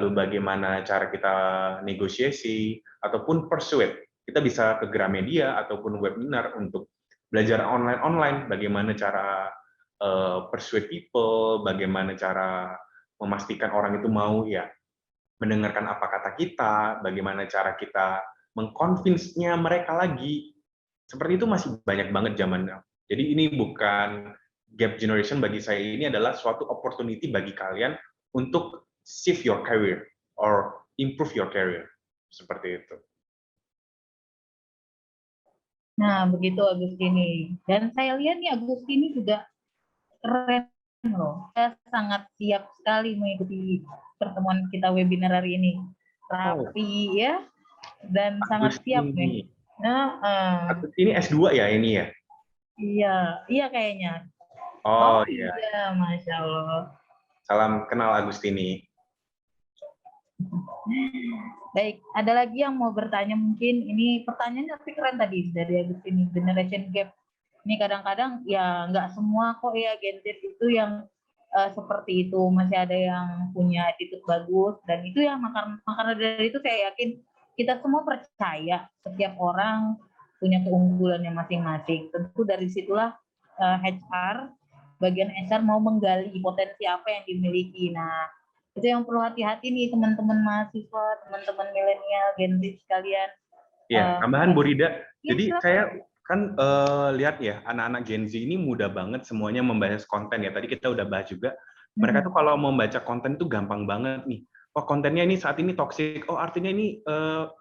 bagaimana cara kita negosiasi ataupun persuade. Kita bisa ke Gramedia ataupun webinar untuk belajar online, bagaimana cara persuade people, bagaimana cara memastikan orang itu mau ya mendengarkan apa kata kita, bagaimana cara kita mengconvince-nya mereka lagi. Seperti itu masih banyak banget zamannya. Jadi ini bukan gap generation, bagi saya ini adalah suatu opportunity bagi kalian untuk shift your career or improve your career. Seperti itu. Nah, begitu Agustini. Dan saya lihat nih Agustini juga keren loh. Saya sangat siap sekali mengikuti pertemuan kita webinar hari ini. Rapi ya, dan sangat siap nih. Ini S2 ya ini ya? Iya kayaknya. Oh iya. Masya Allah. Salam kenal Agustini. Baik, ada lagi yang mau bertanya mungkin? Ini pertanyaannya tapi keren tadi dari Agustini, generation gap. Ini kadang-kadang ya nggak semua kok ya Gen Z itu yang seperti itu, masih ada yang punya attitude bagus, dan itu ya makanya dari itu saya yakin kita semua percaya setiap orang punya keunggulannya masing-masing. Tentu dari situlah HR, bagian HR mau menggali potensi apa yang dimiliki. Nah, itu yang perlu hati-hati nih teman-teman mahasiswa, teman-teman milenial, Gen Z sekalian. Ya, tambahan Bu Rida. Jadi saya kan lihat ya, anak-anak Gen Z ini mudah banget semuanya membahas konten ya. Tadi kita udah bahas juga. Mereka tuh kalau membaca konten tuh gampang banget nih. Oh kontennya ini saat ini toxic. Oh artinya ini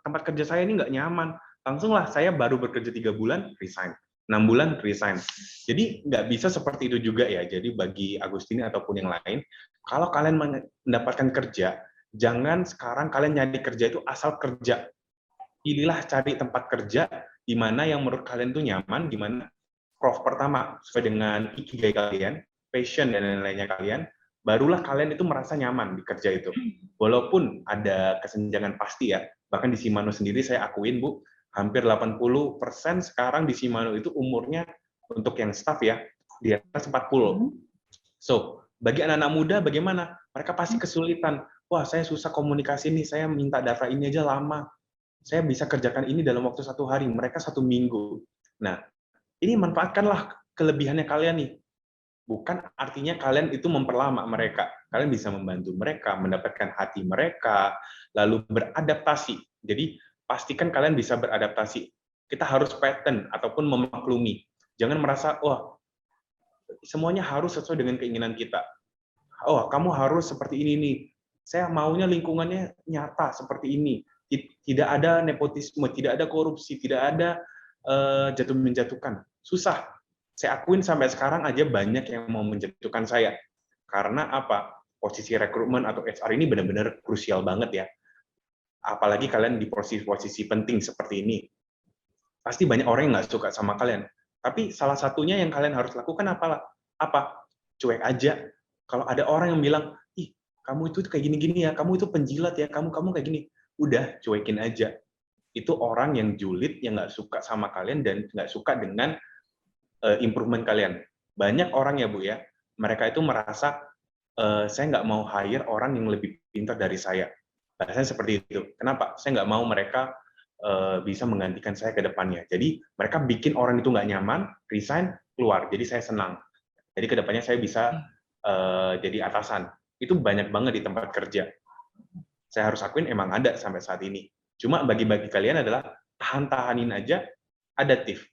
tempat kerja saya ini nggak nyaman. Langsung lah saya baru bekerja 3 bulan resign. 6 bulan resign. Jadi nggak bisa seperti itu juga ya. Jadi bagi Agustini ataupun yang lain, kalau kalian mendapatkan kerja, jangan sekarang kalian nyari kerja itu asal kerja. Pilihlah cari tempat kerja di mana yang menurut kalian tuh nyaman, di mana pertama sesuai dengan ikigai kalian, passion dan lain-lainnya kalian, barulah kalian itu merasa nyaman di kerja itu. Walaupun ada kesenjangan pasti ya, bahkan di Shimano sendiri saya akuin Bu, hampir 80% sekarang di Shimano itu umurnya untuk yang staff ya, di atas 40. So, bagi anak-anak muda bagaimana? Mereka pasti kesulitan. Wah, saya susah komunikasi nih, saya minta data ini aja lama. Saya bisa kerjakan ini dalam waktu 1 hari, mereka 1 minggu. Nah, ini manfaatkanlah kelebihannya kalian nih. Bukan artinya kalian itu memperlama mereka. Kalian bisa membantu mereka, mendapatkan hati mereka, lalu beradaptasi. Jadi, pastikan kalian bisa beradaptasi. Kita harus pattern ataupun memaklumi. Jangan merasa, wah, semuanya harus sesuai dengan keinginan kita. Oh, kamu harus seperti ini nih. Saya maunya lingkungannya nyata seperti ini. Tidak ada nepotisme, tidak ada korupsi, tidak ada jatuh menjatuhkan. Susah. Saya akuin sampai sekarang aja banyak yang mau menjatuhkan saya. Karena apa? Posisi rekrutmen atau HR ini benar-benar krusial banget ya. Apalagi kalian di posisi penting seperti ini. Pasti banyak orang yang nggak suka sama kalian. Tapi salah satunya yang kalian harus lakukan apa? Cuek aja. Kalau ada orang yang bilang, ih, kamu itu kayak gini-gini ya, kamu itu penjilat ya, kamu kayak gini. Udah, cuekin aja. Itu orang yang julid, yang nggak suka sama kalian dan nggak suka dengan improvement kalian. Banyak orang ya Bu ya, mereka itu merasa saya nggak mau hire orang yang lebih pintar dari saya. Bahasanya seperti itu. Kenapa? Saya nggak mau mereka bisa menggantikan saya ke depannya. Jadi mereka bikin orang itu nggak nyaman, resign, keluar. Jadi saya senang. Jadi ke depannya saya bisa jadi atasan. Itu banyak banget di tempat kerja. Saya harus akuin emang ada sampai saat ini. Cuma bagi-bagi kalian adalah tahan-tahanin aja, adaptif.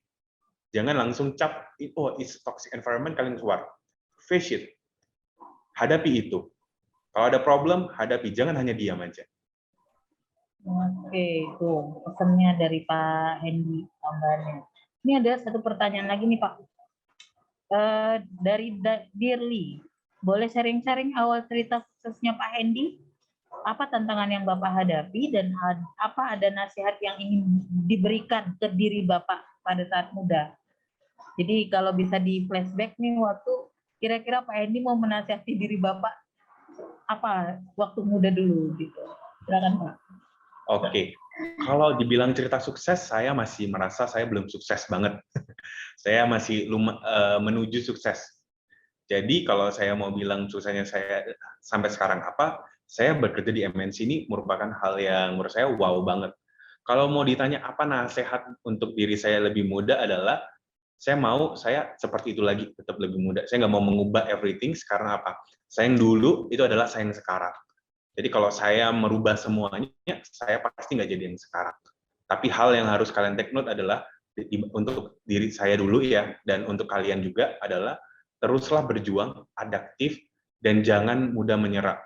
Jangan langsung cap, oh it's toxic environment, kalian keluar. Face it. Hadapi itu. Kalau ada problem, hadapi. Jangan hanya diam aja. Oke, itu pesannya dari Pak Hendy tambahannya. Ini ada satu pertanyaan lagi nih Pak. Dari Dirli, boleh sharing-sharing awal cerita suksesnya Pak Hendy? Apa tantangan yang Bapak hadapi dan apa ada nasihat yang ingin diberikan ke diri Bapak pada saat muda? Jadi kalau bisa di flashback nih waktu kira-kira Pak Hendy mau menasihati diri Bapak apa waktu muda dulu gitu. Silakan Pak. Oke, kalau dibilang cerita sukses, saya masih merasa saya belum sukses banget. Saya masih menuju sukses. Jadi kalau saya mau bilang suksesnya saya sampai sekarang apa, saya bekerja di MNC ini merupakan hal yang menurut saya wow banget. Kalau mau ditanya apa nasihat untuk diri saya lebih muda adalah, saya seperti itu lagi, tetap lebih muda. Saya nggak mau mengubah everything, karena apa? Saya yang dulu, itu adalah saya yang sekarang. Jadi kalau saya merubah semuanya, saya pasti nggak jadi yang sekarang. Tapi hal yang harus kalian take note adalah, untuk diri saya dulu ya, dan untuk kalian juga adalah, teruslah berjuang, adaptif, dan jangan mudah menyerah.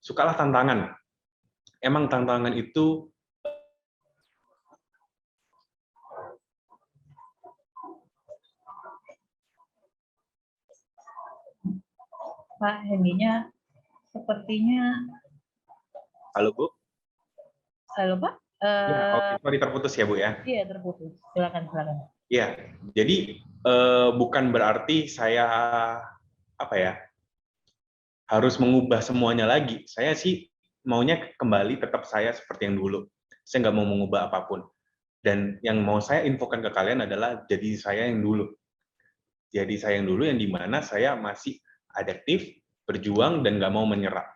Sukalah tantangan. Emang tantangan itu Pak Hendy-nya sepertinya. Halo Bu? Halo Pak? Ya, oke. Sorry terputus ya Bu ya? Iya terputus. Silakan. Ya, jadi bukan berarti saya harus mengubah semuanya lagi. Saya sih maunya kembali tetap saya seperti yang dulu. Saya nggak mau mengubah apapun. Dan yang mau saya infokan ke kalian adalah jadi saya yang dulu. Jadi saya yang dulu yang dimana saya masih adaptif, berjuang, dan nggak mau menyerah.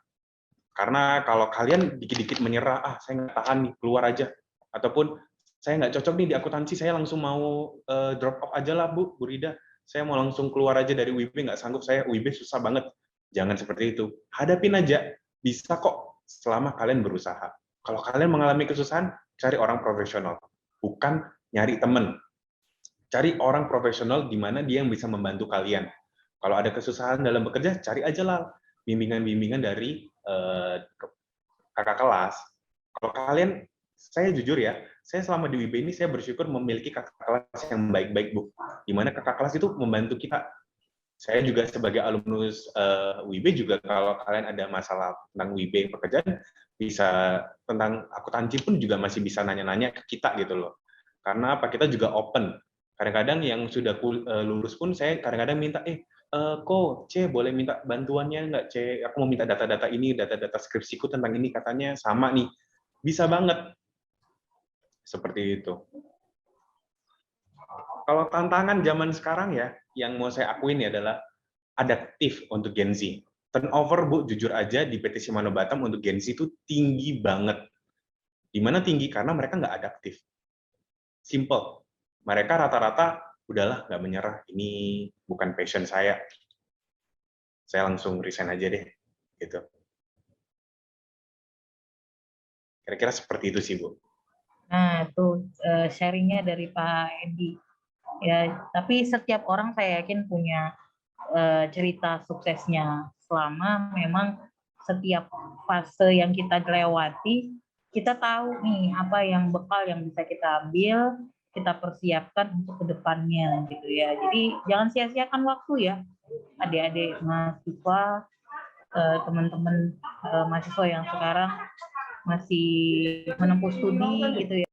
Karena kalau kalian dikit-dikit menyerah, saya nggak tahan nih, keluar aja. Ataupun saya nggak cocok nih di akuntansi, saya langsung mau drop off aja lah Bu Rida. Saya mau langsung keluar aja dari UIB, nggak sanggup saya, UIB susah banget. Jangan seperti itu. Hadapin aja, bisa kok selama kalian berusaha. Kalau kalian mengalami kesusahan, cari orang profesional. Bukan nyari temen. Cari orang profesional di mana dia yang bisa membantu kalian. Kalau ada kesusahan dalam bekerja, cari aja lah bimbingan-bimbingan dari kakak kelas. Kalau kalian, saya jujur ya, saya selama di WIB ini saya bersyukur memiliki kakak kelas yang baik-baik Bu. Di mana kakak kelas itu membantu kita. Saya juga sebagai alumnus WIB juga kalau kalian ada masalah tentang WIB pekerjaan, bisa tentang akuntansi pun juga masih bisa nanya-nanya ke kita gitu loh. Karena apa? Kita juga open. Kadang-kadang yang sudah lulus pun saya kadang-kadang minta, kok C boleh minta bantuannya nggak C? Aku mau minta data-data ini, data-data skripsiku tentang ini katanya sama nih. Bisa banget. Seperti itu. Kalau tantangan zaman sekarang ya, yang mau saya akuin ya adalah adaptif untuk Gen Z. Turnover, Bu, jujur aja di PT Shimano Batam untuk Gen Z itu tinggi banget. Di mana tinggi? Karena mereka nggak adaptif. Simple. Mereka rata-rata, udahlah nggak menyerah, ini bukan passion saya langsung resign aja deh. Gitu. Kira-kira seperti itu sih, Bu. Nah, itu sharingnya dari Pak Hendy. Ya, tapi setiap orang saya yakin punya cerita suksesnya. Selama memang setiap fase yang kita lewati, kita tahu nih apa yang bekal yang bisa kita ambil, kita persiapkan untuk kedepannya gitu ya. Jadi jangan sia-siakan waktu ya, adik-adik mahasiswa, teman-teman mahasiswa yang sekarang masih menempuh studi gitu ya,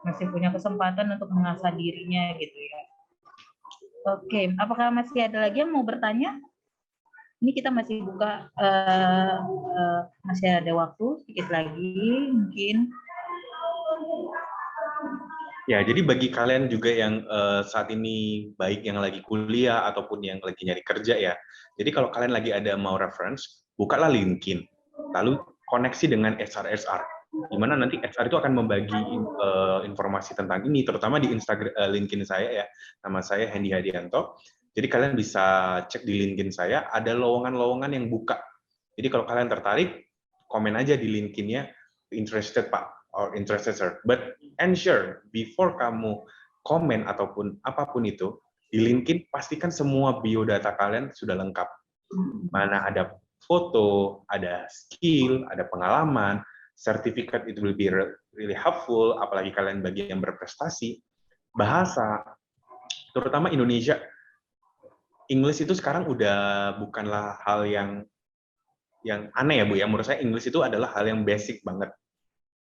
masih punya kesempatan untuk mengasah dirinya gitu ya. Oke, apakah masih ada lagi yang mau bertanya? Ini kita masih buka, masih ada waktu sedikit lagi mungkin. Ya, jadi bagi kalian juga yang saat ini baik yang lagi kuliah ataupun yang lagi nyari kerja ya. Jadi kalau kalian lagi ada mau reference, bukalah LinkedIn. Lalu koneksi dengan HR. Di mana nanti HR itu akan membagi informasi tentang ini, terutama di Instagram LinkedIn saya ya. Nama saya Hendy Hadianto. Jadi kalian bisa cek di LinkedIn saya, ada lowongan-lowongan yang buka. Jadi kalau kalian tertarik, komen aja di LinkedIn-nya, interested Pak, or interested sir. But ensure before kamu komen ataupun apapun itu, di LinkedIn pastikan semua biodata kalian sudah lengkap. Mana ada foto, ada skill, ada pengalaman, sertifikat itu will be really helpful, apalagi kalian bagi yang berprestasi, bahasa, terutama Indonesia. English itu sekarang udah bukanlah hal yang aneh ya Bu ya. Menurut saya English itu adalah hal yang basic banget.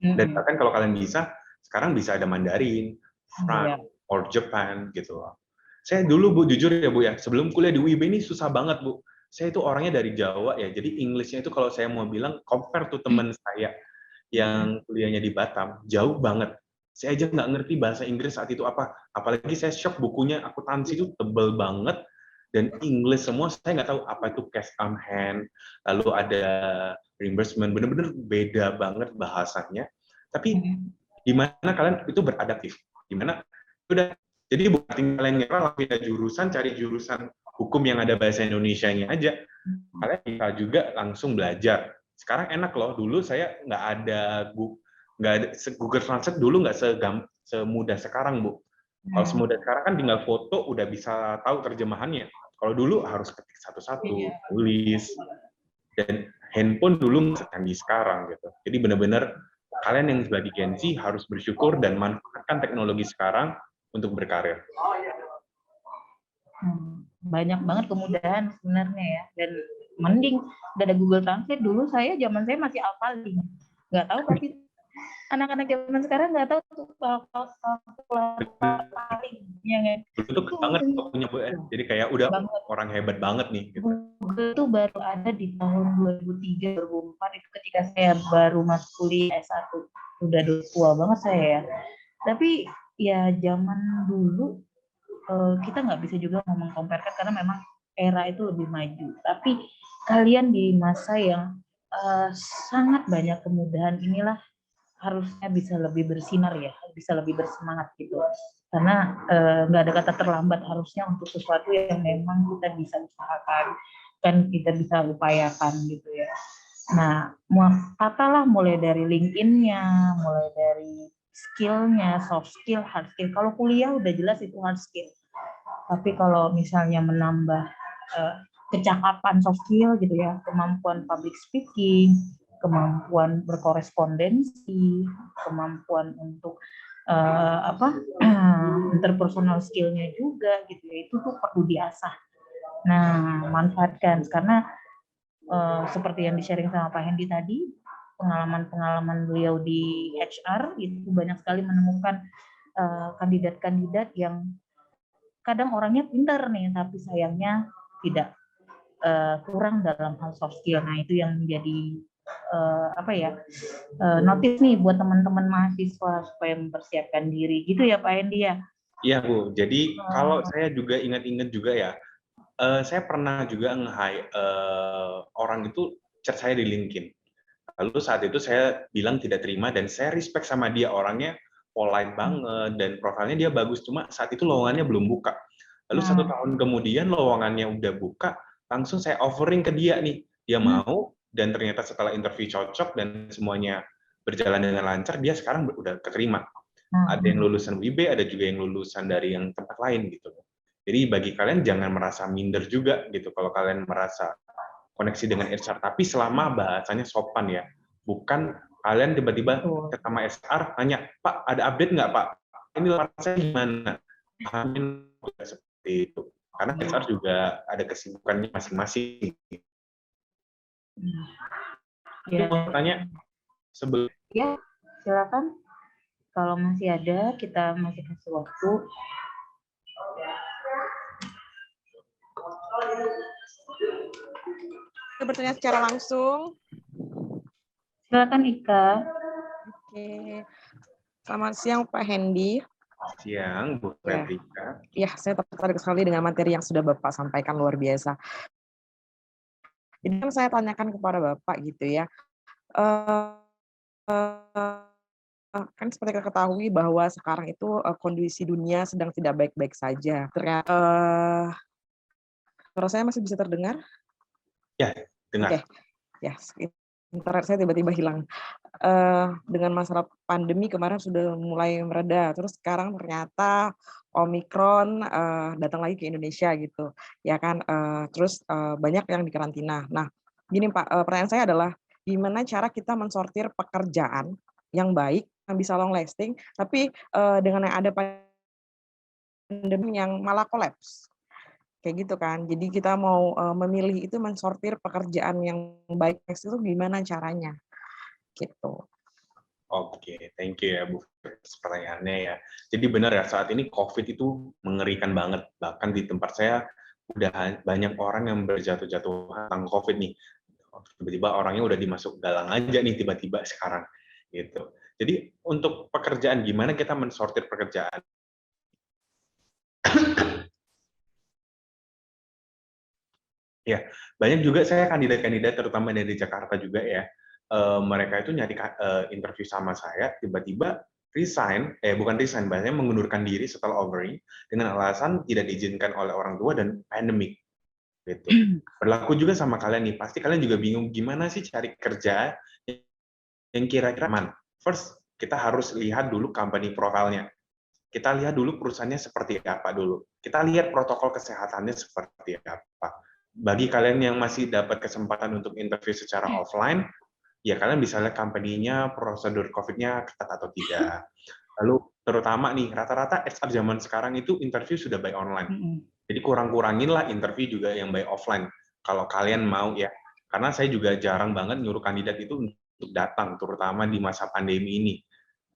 Dan bahkan kalau kalian bisa, sekarang bisa ada Mandarin, France, or Japan gitu loh. Saya dulu Bu, jujur ya Bu ya, sebelum kuliah di UIB ini susah banget Bu. Saya itu orangnya dari Jawa ya, jadi English-nya itu kalau saya mau bilang, compare to teman saya yang kuliahnya di Batam, jauh banget. Saya aja nggak ngerti bahasa Inggris saat itu apa. Apalagi saya shock bukunya akuntansi itu tebel banget, dan English semua, saya nggak tahu apa itu cash on hand, lalu ada reimbursement, bener-bener beda banget bahasanya. Tapi di mana kalian itu beradaptif, di mana udah jadi bukan tinggal kalian nyerah pindah jurusan, cari jurusan hukum yang ada bahasa Indonesianya aja, kalian bisa juga langsung belajar. Sekarang enak loh, dulu saya nggak ada Google Translate dulu nggak semudah sekarang Bu. Kalau semudah sekarang kan tinggal foto udah bisa tahu terjemahannya. Kalau dulu harus ketik satu-satu, tulis, dan handphone dulu nggak secanggih sekarang gitu. Jadi benar-benar kalian yang sebagai Gen Z harus bersyukur dan manfaatkan teknologi sekarang untuk berkarir. Banyak banget kemudahan sebenarnya ya, dan mending udah ada Google Translate. Dulu zaman saya masih alphalink, nggak tahu pasti anak-anak zaman sekarang nggak tahu tuh alphalink ya kan. Itu banget punya Bu, jadi kayak udah banget. Orang hebat banget nih gitu. Google tuh baru ada di tahun 2003 2004 itu ketika saya baru masuk kuliah S1. Udah tua banget saya ya, tapi ya zaman dulu kita nggak bisa juga ngomong compare karena memang era itu lebih maju. Tapi kalian di masa yang sangat banyak kemudahan inilah harusnya bisa lebih bersinar ya, bisa lebih bersemangat gitu. Karena nggak ada kata terlambat harusnya untuk sesuatu yang memang kita bisa usahakan, kan kita bisa upayakan gitu ya. Nah, katalah mulai dari LinkedIn-nya, mulai dari skill-nya, soft skill, hard skill. Kalau kuliah udah jelas itu hard skill. Tapi kalau misalnya menambah kecakapan soft skill gitu ya, kemampuan public speaking, kemampuan berkorespondensi, kemampuan untuk interpersonal skill-nya juga gitu ya, itu tuh perlu diasah. Nah, manfaatkan karena seperti yang di-sharing sama Pak Hendy tadi, pengalaman-pengalaman beliau di HR itu banyak sekali menemukan kandidat-kandidat yang kadang orangnya pintar nih, tapi sayangnya tidak kurang dalam hal soft skill. Nah, itu yang menjadi notice nih buat teman-teman mahasiswa supaya mempersiapkan diri gitu ya Pak Hendy ya. Iya Bu, jadi kalau saya juga ingat-ingat juga ya, saya pernah juga nge-hire orang itu chat saya di LinkedIn. Lalu saat itu saya bilang tidak terima dan saya respect sama dia, orangnya polite banget dan profilnya dia bagus, cuma saat itu lowongannya belum buka. Lalu 1 tahun kemudian lowongannya udah buka, langsung saya offering ke dia nih, dia mau, dan ternyata setelah interview cocok dan semuanya berjalan dengan lancar, dia sekarang udah keterima. Ada yang lulusan WIB, ada juga yang lulusan dari yang tempat lain gitu. Jadi bagi kalian jangan merasa minder juga gitu kalau kalian merasa koneksi dengan HR, tapi selama bahasanya sopan ya. Bukan kalian tiba-tiba ke sama HR tanya, Pak ada update nggak Pak? Ini lamaran saya gimana? Pahamin seperti itu. Karena HR juga ada kesibukannya masing-masing. Ya. Mau tanya sebelum? Ya, silakan. Kalau masih ada, kita masih kasih waktu. bertanya secara langsung. Silakan Ika. Oke. Selamat siang Pak Hendy. Siang, Bu Febrika. Ya, saya tertarik sekali dengan materi yang sudah Bapak sampaikan, luar biasa. Jadi kan saya tanyakan kepada Bapak gitu ya, kan seperti kita ketahui bahwa sekarang itu kondisi dunia sedang tidak baik-baik saja. Ternyata, suara saya masih bisa terdengar? Ya, dengar. Oke, ya, internet saya tiba-tiba hilang. Dengan masalah pandemi kemarin sudah mulai mereda, terus sekarang ternyata Omikron datang lagi ke Indonesia gitu, ya kan, terus banyak yang dikarantina. Nah, gini Pak, pertanyaan saya adalah gimana cara kita mensortir pekerjaan yang baik, yang bisa long lasting, tapi dengan yang ada pandemi yang malah kolaps, kayak gitu kan. Jadi kita mau memilih itu mensortir pekerjaan yang baik itu gimana caranya, gitu. Oke, thank you ya Bu atas pertanyaannya ya. Jadi benar ya, saat ini COVID itu mengerikan banget. Bahkan di tempat saya udah banyak orang yang berjatuh-jatuhan tentang COVID nih. Tiba-tiba orangnya udah dimasuk galang aja nih tiba-tiba sekarang gitu. Jadi untuk pekerjaan gimana kita mensortir pekerjaan? Ya, banyak juga saya kandidat-kandidat terutama dari Jakarta juga ya. Mereka itu nyari interview sama saya, tiba-tiba bukan resign, bahasanya mengundurkan diri setelah offering dengan alasan tidak diizinkan oleh orang tua dan pandemic. Gitu. Berlaku juga sama kalian nih, pasti kalian juga bingung gimana sih cari kerja yang kira-kira aman. First, kita harus lihat dulu company profile-nya. Kita lihat dulu perusahaannya seperti apa dulu. Kita lihat protokol kesehatannya seperti apa. Bagi kalian yang masih dapat kesempatan untuk interview secara offline, ya kalian bisa lihat company-nya, prosedur COVID-nya ketat atau tidak. Lalu terutama nih, rata-rata HR zaman sekarang itu interview sudah by online. Jadi kurang-kuranginlah interview juga yang by offline. Kalau kalian mau ya. Karena saya juga jarang banget nyuruh kandidat itu untuk datang, terutama di masa pandemi ini.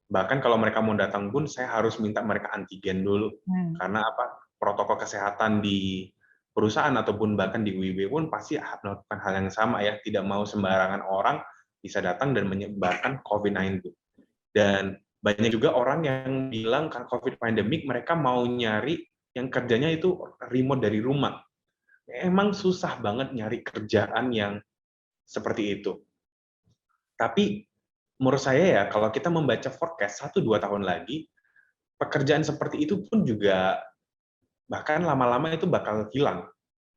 Bahkan kalau mereka mau datang pun, saya harus minta mereka antigen dulu. Karena apa? Protokol kesehatan di perusahaan ataupun bahkan di WIB pun pasti melakukan hal yang sama ya. Tidak mau sembarangan orang bisa datang dan menyebarkan COVID-19. Dan banyak juga orang yang bilang kan COVID pandemic mereka mau nyari yang kerjanya itu remote dari rumah. Emang susah banget nyari kerjaan yang seperti itu. Tapi menurut saya ya, kalau kita membaca forecast 1-2 tahun lagi, pekerjaan seperti itu pun juga bahkan lama-lama itu bakal hilang.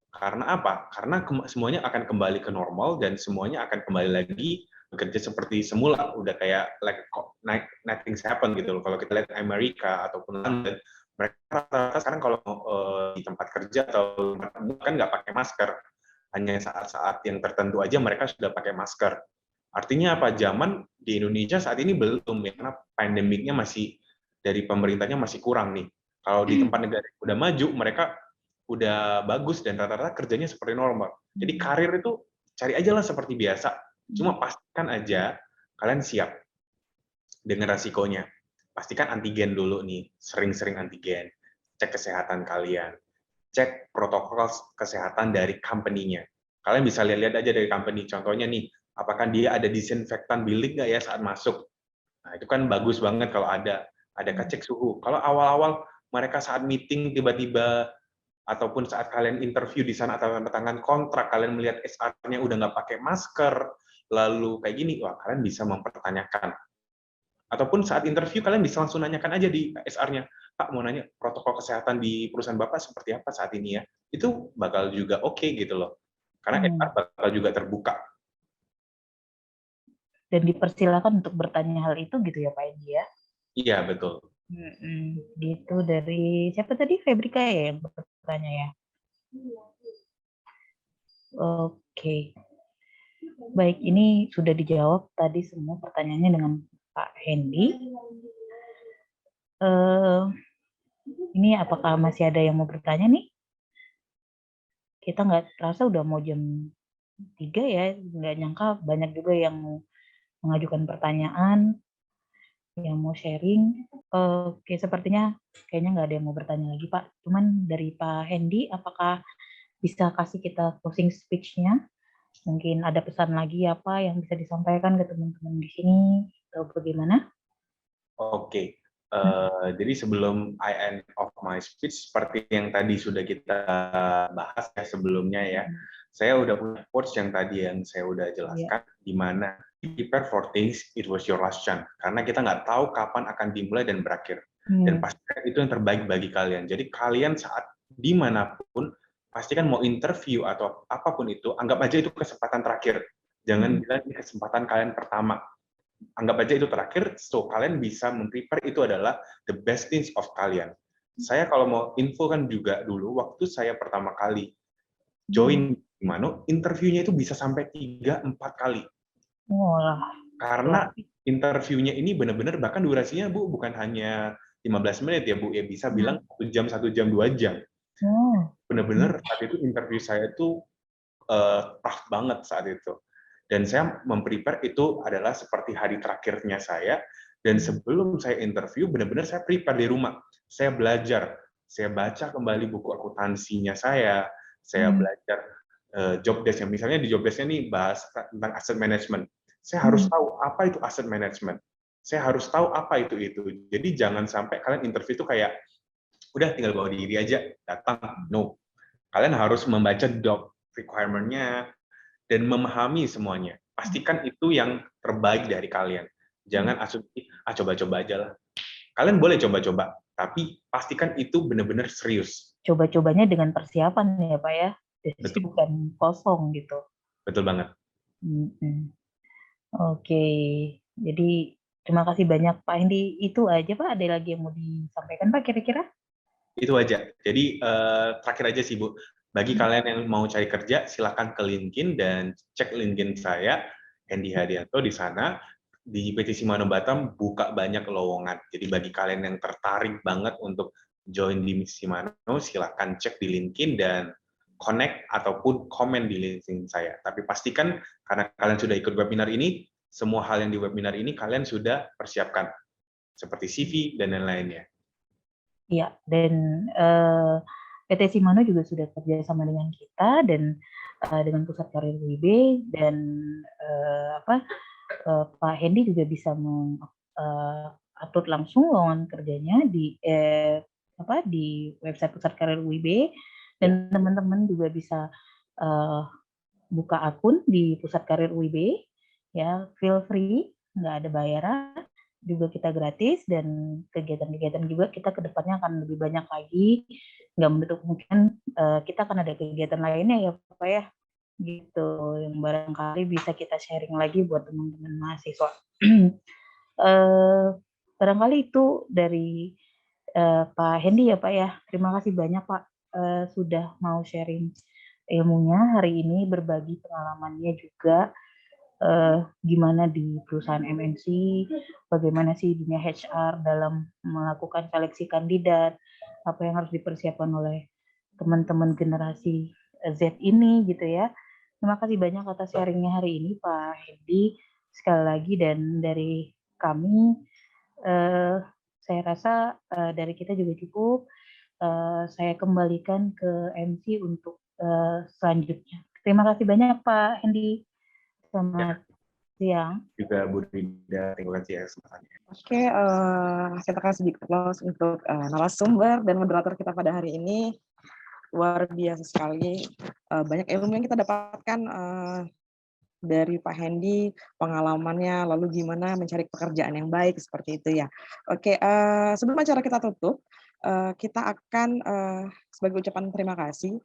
Karena apa? Karena semuanya akan kembali ke normal dan semuanya akan kembali lagi bekerja seperti semula. Udah kayak nothing's happen gitu loh. Kalau kita lihat Amerika ataupun London, mereka rata-rata sekarang kalau di tempat kerja atau kan nggak pakai masker. Hanya saat-saat yang tertentu aja mereka sudah pakai masker. Artinya apa? Zaman di Indonesia saat ini belum ya, karena pandemiknya masih dari pemerintahnya masih kurang nih. Kalau di tempat negara yang udah maju, mereka udah bagus dan rata-rata kerjanya seperti normal. Jadi karir itu cari aja lah seperti biasa. Cuma pastikan aja kalian siap dengan resikonya. Pastikan antigen dulu nih, sering-sering antigen. Cek kesehatan kalian. Cek protokol kesehatan dari company-nya. Kalian bisa lihat-lihat aja dari company. Contohnya nih, apakah dia ada disinfektan bilik nggak ya saat masuk. Nah, itu kan bagus banget kalau ada cek suhu. Kalau awal-awal mereka saat meeting tiba-tiba ataupun saat kalian interview di sana atau tanda tangan kontrak, kalian melihat HR-nya udah nggak pakai masker, lalu kayak gini, wah kalian bisa mempertanyakan. Ataupun saat interview kalian bisa langsung nanyakan aja di HR-nya, Pak mau nanya protokol kesehatan di perusahaan Bapak seperti apa saat ini ya. Itu bakal juga oke gitu loh. Karena HR bakal juga terbuka. Dan dipersilakan untuk bertanya hal itu gitu ya Pak Edi ya? Iya, betul. Gitu dari siapa tadi? Febrika ya yang bertanya ya? Oke. Baik, ini sudah dijawab tadi semua pertanyaannya dengan Pak Hendy. Ini apakah masih ada yang mau bertanya nih? Kita nggak terasa udah mau jam 3 ya, nggak nyangka banyak juga yang mengajukan pertanyaan, yang mau sharing. Oke, sepertinya kayaknya nggak ada yang mau bertanya lagi Pak. Cuman dari Pak Hendy, apakah bisa kasih kita closing speech-nya? Mungkin ada pesan lagi apa yang bisa disampaikan ke teman-teman di sini atau bagaimana? Oke, jadi sebelum I end of my speech, seperti yang tadi sudah kita bahas ya sebelumnya ya, saya udah punya quotes yang tadi yang saya udah jelaskan, di mana prepare for things, it was your last chance. Karena kita nggak tahu kapan akan dimulai dan berakhir. Dan pastikan itu yang terbaik bagi kalian. Jadi kalian saat dimanapun, pastikan mau interview atau apapun itu, anggap aja itu kesempatan terakhir. Jangan bilang ini kesempatan kalian pertama. Anggap aja itu terakhir, so kalian bisa prepare itu adalah the best things of kalian. Saya kalau mau info kan juga dulu, waktu saya pertama kali join Mano, interviewnya itu bisa sampai 3-4 kali. Karena interviewnya ini benar-benar, bahkan durasinya Bu, bukan hanya 15 menit ya Bu, ya bisa bilang 1 jam, 1 jam, 2 jam. Benar-benar saat itu interview saya itu tough banget saat itu. Dan saya memprepare itu adalah seperti hari terakhirnya saya, dan sebelum saya interview, benar-benar saya prepare di rumah. Saya belajar, saya baca kembali buku akuntansinya saya belajar job desk-nya. Misalnya di job desk-nya ini bahas tentang asset management. Saya harus tahu apa itu asset management. Saya harus tahu apa itu. Jadi jangan sampai kalian interview itu kayak, udah tinggal bawa diri aja, datang. No. Kalian harus membaca job requirement-nya, dan memahami semuanya. Pastikan itu yang terbaik dari kalian. Jangan asumsi, coba-coba aja lah. Kalian boleh coba-coba, tapi pastikan itu benar-benar serius. Coba-cobanya dengan persiapan ya Pak ya, jadi bukan kosong gitu. Betul banget. Oke, jadi terima kasih banyak Pak Hendi. Itu aja Pak, ada lagi yang mau disampaikan Pak kira-kira? Itu aja. Jadi terakhir aja sih Bu, bagi kalian yang mau cari kerja, silakan ke LinkedIn dan cek LinkedIn saya, Hendy Hadianto di sana. Di PT Shimano Batam buka banyak lowongan. Jadi bagi kalian yang tertarik banget untuk join di Shimano, silakan cek di LinkedIn dan connect ataupun komen di LinkedIn saya. Tapi pastikan karena kalian sudah ikut webinar ini, semua hal yang di webinar ini kalian sudah persiapkan, seperti CV dan lain-lainnya. Iya, dan PT Shimano juga sudah kerja sama dengan kita dan dengan Pusat Karir WIB, dan Pak Hendy juga bisa upload langsung lowongan kerjanya di website Pusat Karir WIB, dan teman-teman juga bisa buka akun di Pusat Karir WIB, ya, feel free, nggak ada bayaran, juga kita gratis, dan kegiatan-kegiatan juga kita kedepannya akan lebih banyak lagi, nggak menutup kemungkinan kita akan ada kegiatan lainnya ya Pak ya, gitu, yang barangkali bisa kita sharing lagi buat teman-teman mahasiswa. Barangkali itu dari Pak Hendy ya Pak ya. Terima kasih banyak Pak sudah mau sharing ilmunya hari ini, berbagi pengalamannya juga, gimana di perusahaan MNC, bagaimana sih dunia HR dalam melakukan seleksi kandidat, apa yang harus dipersiapkan oleh teman-teman generasi Z ini gitu ya. Terima kasih banyak atas sharingnya hari ini Pak Hendy sekali lagi, dan dari kami saya rasa dari kita juga cukup. Saya kembalikan ke MC untuk selanjutnya. Terima kasih banyak Pak Hendy. Selamat siang. Juga Bu Rida, terima kasih kesempatannya. Oke, kita kasih close untuk narasumber dan moderator kita pada hari ini. Luar biasa sekali, banyak ilmu yang kita dapatkan dari Pak Hendy, pengalamannya, lalu gimana mencari pekerjaan yang baik, seperti itu ya. Oke, sebelum acara kita tutup, kita akan sebagai ucapan terima kasih,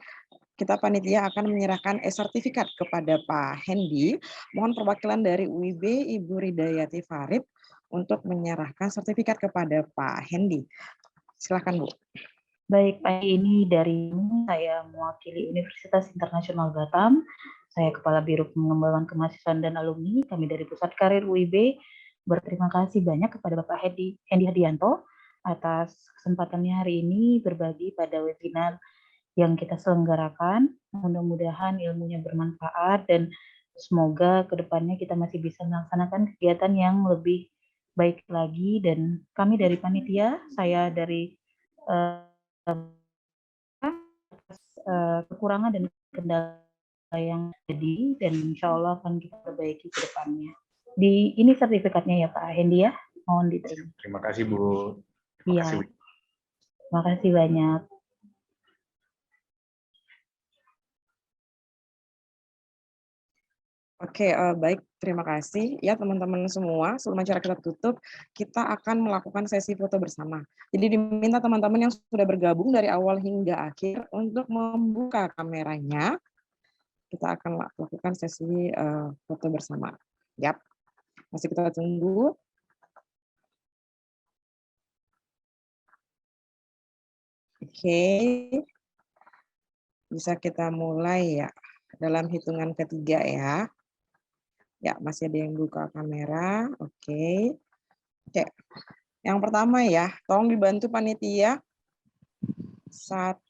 kita panitia akan menyerahkan sertifikat kepada Pak Hendy. Mohon perwakilan dari UIB, Ibu Ridayati Farid, untuk menyerahkan sertifikat kepada Pak Hendy. Silakan Bu. Baik, Pak, ini dari saya mewakili Universitas Internasional Batam. Saya Kepala Biro Pengembangan Kemahasiswaan dan Alumni, kami dari Pusat Karir UIB. Berterima kasih banyak kepada Bapak Hendy Hadianto atas kesempatannya hari ini berbagi pada webinar yang kita selenggarakan. Mudah-mudahan ilmunya bermanfaat dan semoga kedepannya kita masih bisa melaksanakan kegiatan yang lebih baik lagi. Dan kami dari panitia, saya dari kekurangan dan kendala yang jadi dan insya Allah akan kita perbaiki ke depannya. Ini sertifikatnya ya Pak Hendy ya, mohon diterima. Terima kasih Bu. Terima Iya, kasih. terima kasih banyak. Oke, baik. Terima kasih. Ya, teman-teman semua, sebelum acara kita tutup, kita akan melakukan sesi foto bersama. Jadi diminta teman-teman yang sudah bergabung dari awal hingga akhir untuk membuka kameranya. Kita akan lakukan sesi foto bersama. Yap, masih kita tunggu. Oke, bisa kita mulai ya, dalam hitungan ketiga ya. Ya, masih ada yang buka kamera. Oke. Oke. Yang pertama ya, tolong dibantu panitia. 1,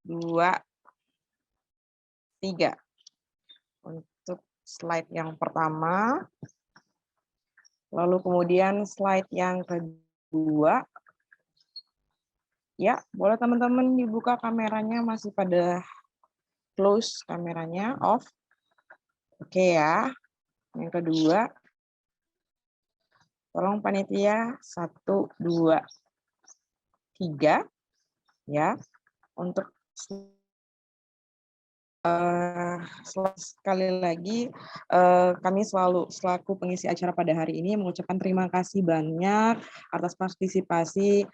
2, 3. Untuk slide yang pertama. Lalu kemudian slide yang kedua. Ya, boleh teman-teman dibuka kameranya, masih pada close kameranya, off. Oke ya. Yang kedua. Tolong panitia 1, 2, 3 ya. Untuk sekali lagi kami selaku pengisi acara pada hari ini mengucapkan terima kasih banyak atas partisipasi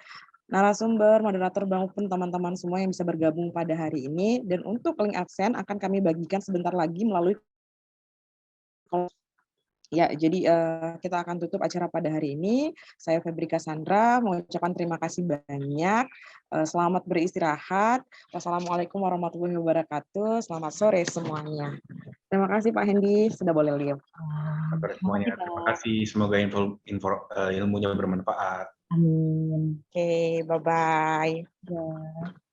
narasumber, moderator maupun teman-teman semua yang bisa bergabung pada hari ini. Dan untuk link absen akan kami bagikan sebentar lagi melalui ya, jadi kita akan tutup acara pada hari ini. Saya Febrika Sandra, mengucapkan terima kasih banyak. Selamat beristirahat. Wassalamualaikum warahmatullahi wabarakatuh. Selamat sore semuanya. Terima kasih Pak Hendy, sudah boleh lihat. Semuanya. Terima kasih. Semoga ilmunya bermanfaat. Amin. Oke, bye-bye. Ya.